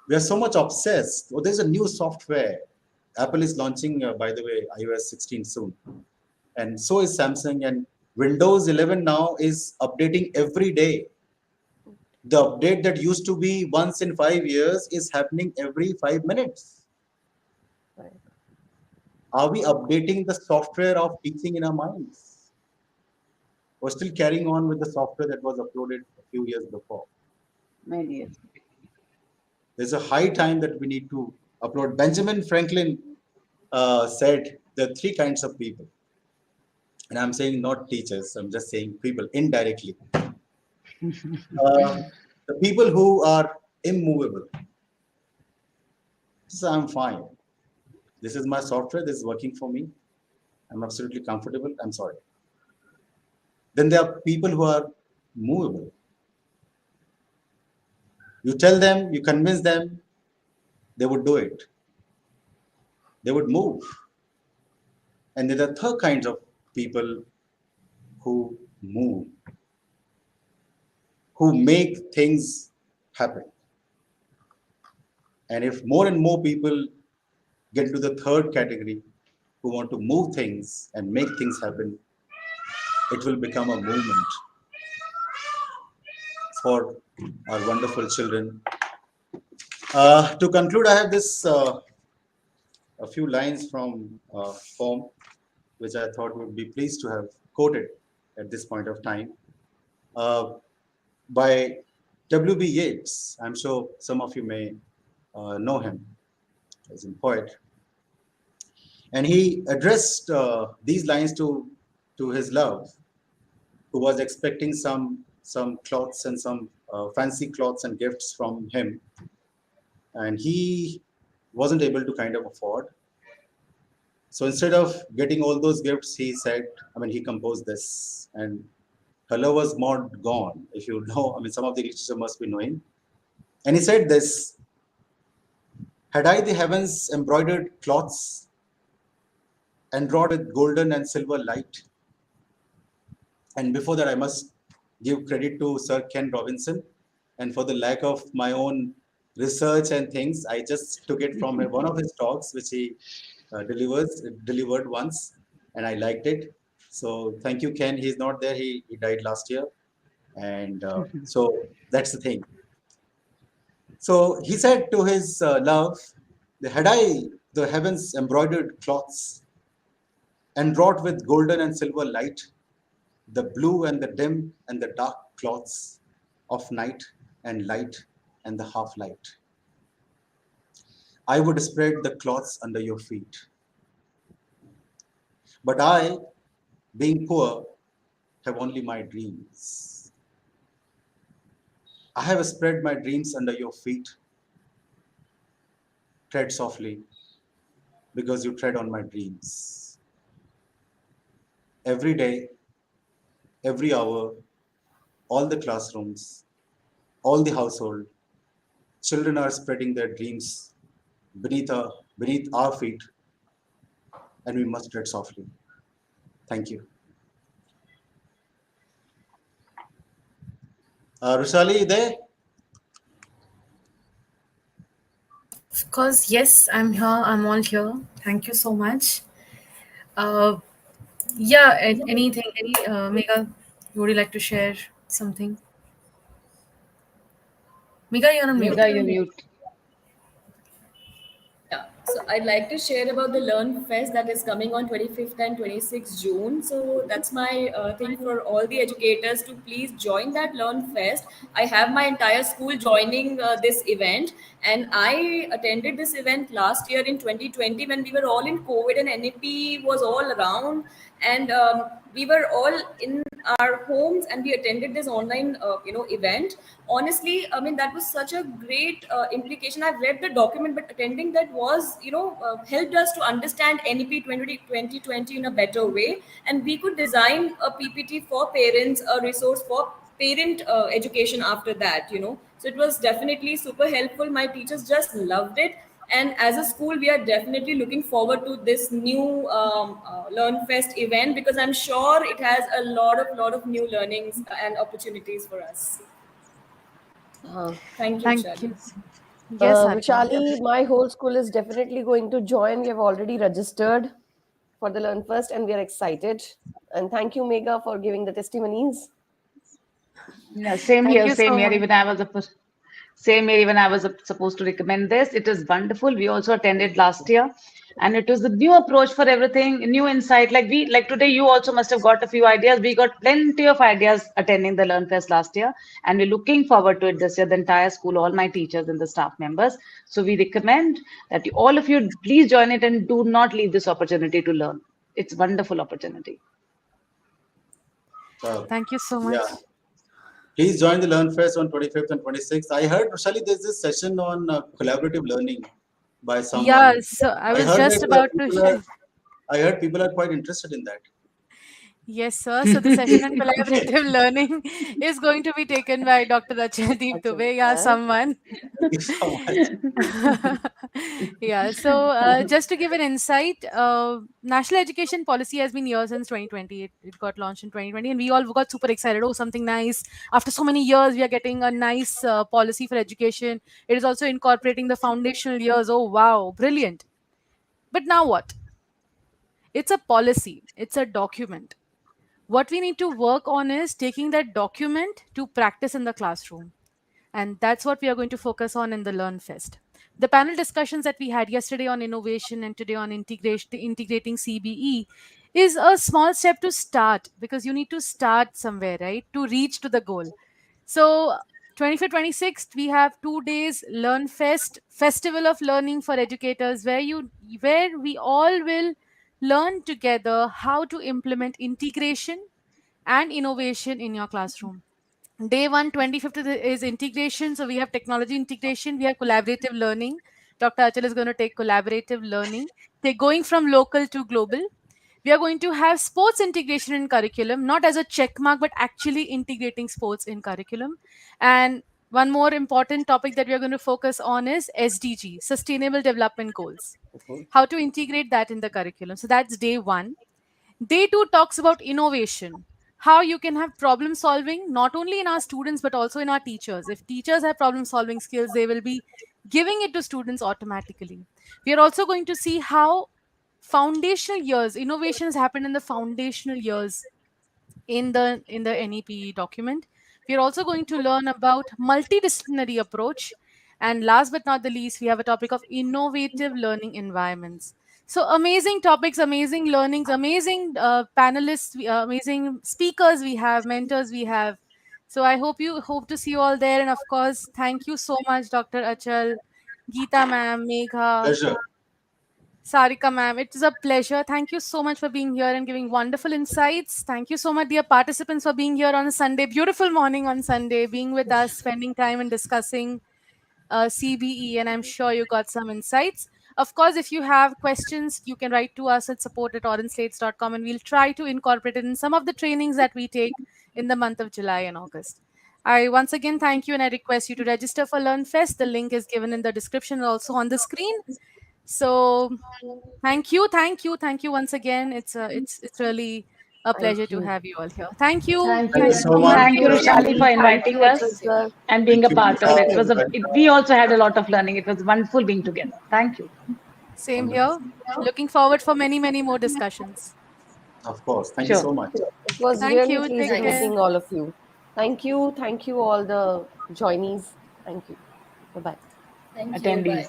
Speaker 2: We are so much obsessed. Oh, there's a new software. Apple is launching, by the way, iOS 16 soon. And so is Samsung. And Windows 11 now is updating every day. The update that used to be once in 5 years is happening every 5 minutes.
Speaker 5: Right.
Speaker 2: Are we updating the software of teaching in our minds? Or still carrying on with the software that was uploaded a few years before?
Speaker 3: Many years.
Speaker 2: There's a high time that we need to upload. Benjamin Franklin said there are three kinds of people. And I'm saying not teachers, I'm just saying people indirectly. The people who are immovable. So I'm fine. This is my software, this is working for me. I'm absolutely comfortable. I'm sorry. Then there are people who are movable. You tell them, you convince them, they would do it. They would move. And there are third kinds of people who move, who make things happen. And if more and more people get to the third category, who want to move things and make things happen, it will become a movement for our wonderful children. To conclude, I have this a few lines from a poem, which I thought would be pleased to have quoted at this point of time, uh, by W.B. Yeats. I'm sure some of you may know him as a poet, and he addressed these lines to his love, who was expecting some clothes and some fancy clothes and gifts from him, and he wasn't able to kind of afford. So instead of getting all those gifts, he said, I mean, he composed this, and her love was more gone. If you know, I mean, some of the literature must be knowing. And he said this: Had I the heavens embroidered cloths and wrought with golden and silver light? And before that, I must give credit to Sir Ken Robinson. And for the lack of my own research and things, I just took it from one of his talks, which he delivered once, and I liked it. So thank you, Ken. He's not there. He died last year, and so that's the thing. So he said to his love, had I the heavens embroidered cloths and wrought with golden and silver light, the blue and the dim and the dark cloths of night and light and the half light, I would spread the cloths under your feet. But I, being poor, have only my dreams. I have spread my dreams under your feet. Tread softly, because you tread on my dreams. Every day, every hour, all the classrooms, all the household, children are spreading their dreams beneath our feet, and we must tread softly. Thank you. Rushali, you there?
Speaker 1: Of course, yes, I'm here. I'm all here. Thank you so much. Uh, yeah, anything, Mega, would you like to share something? Mega, you're on mute.
Speaker 3: Mega, you mute.
Speaker 4: Yeah, so I'd like to share about the Learn Fest that is coming on 25th and 26th June. So that's my thing for all the educators to please join that Learn Fest. I have my entire school joining this event, and I attended this event last year in 2020 when we were all in COVID and NEP was all around, and we were all in our homes and we attended this online event. Honestly, I mean, that was such a great implication. I've read the document, but attending that was helped us to understand NEP 2020 in a better way, and we could design a PPT for parents, a resource for parent education after that. So it was definitely super helpful. My teachers just loved it, and as a school we are definitely looking forward to this new Learn Fest event, because I'm sure it has a lot of new learnings and opportunities for us.
Speaker 5: Uh,
Speaker 4: Thank you,
Speaker 1: Thank
Speaker 4: Vishali.
Speaker 1: you. Yes, Harika.
Speaker 5: Vishali, my whole school is definitely going to join. We have already registered for the Learn First and we are excited. And thank you, Mega, for giving the testimonies.
Speaker 3: Yeah, same
Speaker 1: Thank
Speaker 3: here,
Speaker 1: you
Speaker 3: same
Speaker 1: so
Speaker 3: here.
Speaker 1: much.
Speaker 3: Even I was same here. Even I was supposed to recommend this. It is wonderful. We also attended last year, and it was a new approach for everything, new insight. Like today, you also must have got a few ideas. We got plenty of ideas attending the Learn Fest last year, and we're looking forward to it this year. The entire school, all my teachers and the staff members. So we recommend that all of you please join it and do not leave this opportunity to learn. It's a wonderful opportunity.
Speaker 2: Uh,
Speaker 1: Thank you so much.
Speaker 2: yeah. Please join the Learn Fest on 25th and 26th. I heard, Rushali, there's this session on collaborative learning by someone.
Speaker 1: Yes, so I
Speaker 2: I
Speaker 1: was
Speaker 2: heard
Speaker 1: just
Speaker 2: that
Speaker 1: about to share.
Speaker 2: I heard people are quite interested in that.
Speaker 1: Yes, sir. So the session on collaborative learning is going to be taken by Dr. Rachanadeep Dubey. Yeah,
Speaker 5: Achal,
Speaker 1: someone.
Speaker 2: Thank you so much.
Speaker 1: Yeah, so just to give an insight, national education policy has been here since 2020. It got launched in 2020, and we all got super excited. Oh, something nice. After so many years, we are getting a nice policy for education. It is also incorporating the foundational years. Oh, wow, brilliant. But now what? It's a policy, it's a document. What we need to work on is taking that document to practice in the classroom. And that's what we are going to focus on in the Learn Fest. The panel discussions that we had yesterday on innovation and today on integrating CBE is a small step to start, because you need to start somewhere, right? To reach to the goal. So 25th, 26th, we have 2 days Learn Fest, Festival of Learning for Educators, where we all will learn together how to implement integration and innovation in your classroom. Day one, 25th is integration. So we have technology integration, we have collaborative learning. Dr. Achal is going to take collaborative learning. They're going from local to global. We are going to have sports integration in curriculum, not as a check mark, but actually integrating sports in curriculum. And one more important topic that we are going to focus on is SDG, Sustainable Development Goals. How to integrate that in the curriculum. So that's day one. Day two talks about innovation, how you can have problem solving not only in our students but also in our teachers. If teachers have problem solving skills, they will be giving it to students automatically. We are also going to see how foundational years innovations happen in the foundational years in the NEP document. We are also going to learn about multidisciplinary approach And last but not the least, we have a topic of innovative learning environments. So amazing topics, amazing learnings, amazing panelists, amazing speakers we have, mentors we have. So I hope to see you all there. And of course, thank you so much, Dr. Achal, Geeta ma'am, Megha,
Speaker 2: Pleasure.
Speaker 1: Sarika ma'am. It is a pleasure. Thank you so much for being here and giving wonderful insights. Thank you so much, dear participants, for being here on a Sunday, beautiful morning on Sunday, being with us, spending time and discussing CBE, and I'm sure you got some insights. Of course, if you have questions, you can write to us at support@orangeslates.com, and we'll try to incorporate it in some of the trainings that we take in the month of July and August. I once again thank you, and I request you to register for LearnFest. The link is given in the description and also on the screen. So thank you once again. It's really a pleasure
Speaker 5: Thank
Speaker 1: to
Speaker 5: you.
Speaker 1: have you all here. Thank you.
Speaker 3: Thank
Speaker 2: Thank
Speaker 3: you.
Speaker 2: you
Speaker 1: Thank
Speaker 2: so
Speaker 1: you.
Speaker 2: much.
Speaker 3: Thank you, Rushali, for
Speaker 5: Thank
Speaker 3: inviting
Speaker 5: you, Achal
Speaker 3: us
Speaker 5: sir.
Speaker 3: and being
Speaker 2: Thank
Speaker 3: a
Speaker 2: you,
Speaker 3: part of
Speaker 2: Geeta.
Speaker 3: it.
Speaker 2: Thank you,
Speaker 3: We also had a lot of learning. It was wonderful being together. Thank you.
Speaker 1: Same
Speaker 2: Always.
Speaker 1: here. Looking forward for many, many more discussions.
Speaker 2: Of course. Thank you
Speaker 3: Sure.
Speaker 2: so much.
Speaker 5: It was
Speaker 1: Thank
Speaker 5: really
Speaker 1: you. Take
Speaker 5: pleasure
Speaker 4: Thanks.
Speaker 1: care.
Speaker 5: meeting all of you. Thank you all the joinees. Thank you. Bye bye.
Speaker 4: Thank you. Bye.
Speaker 3: Attendees.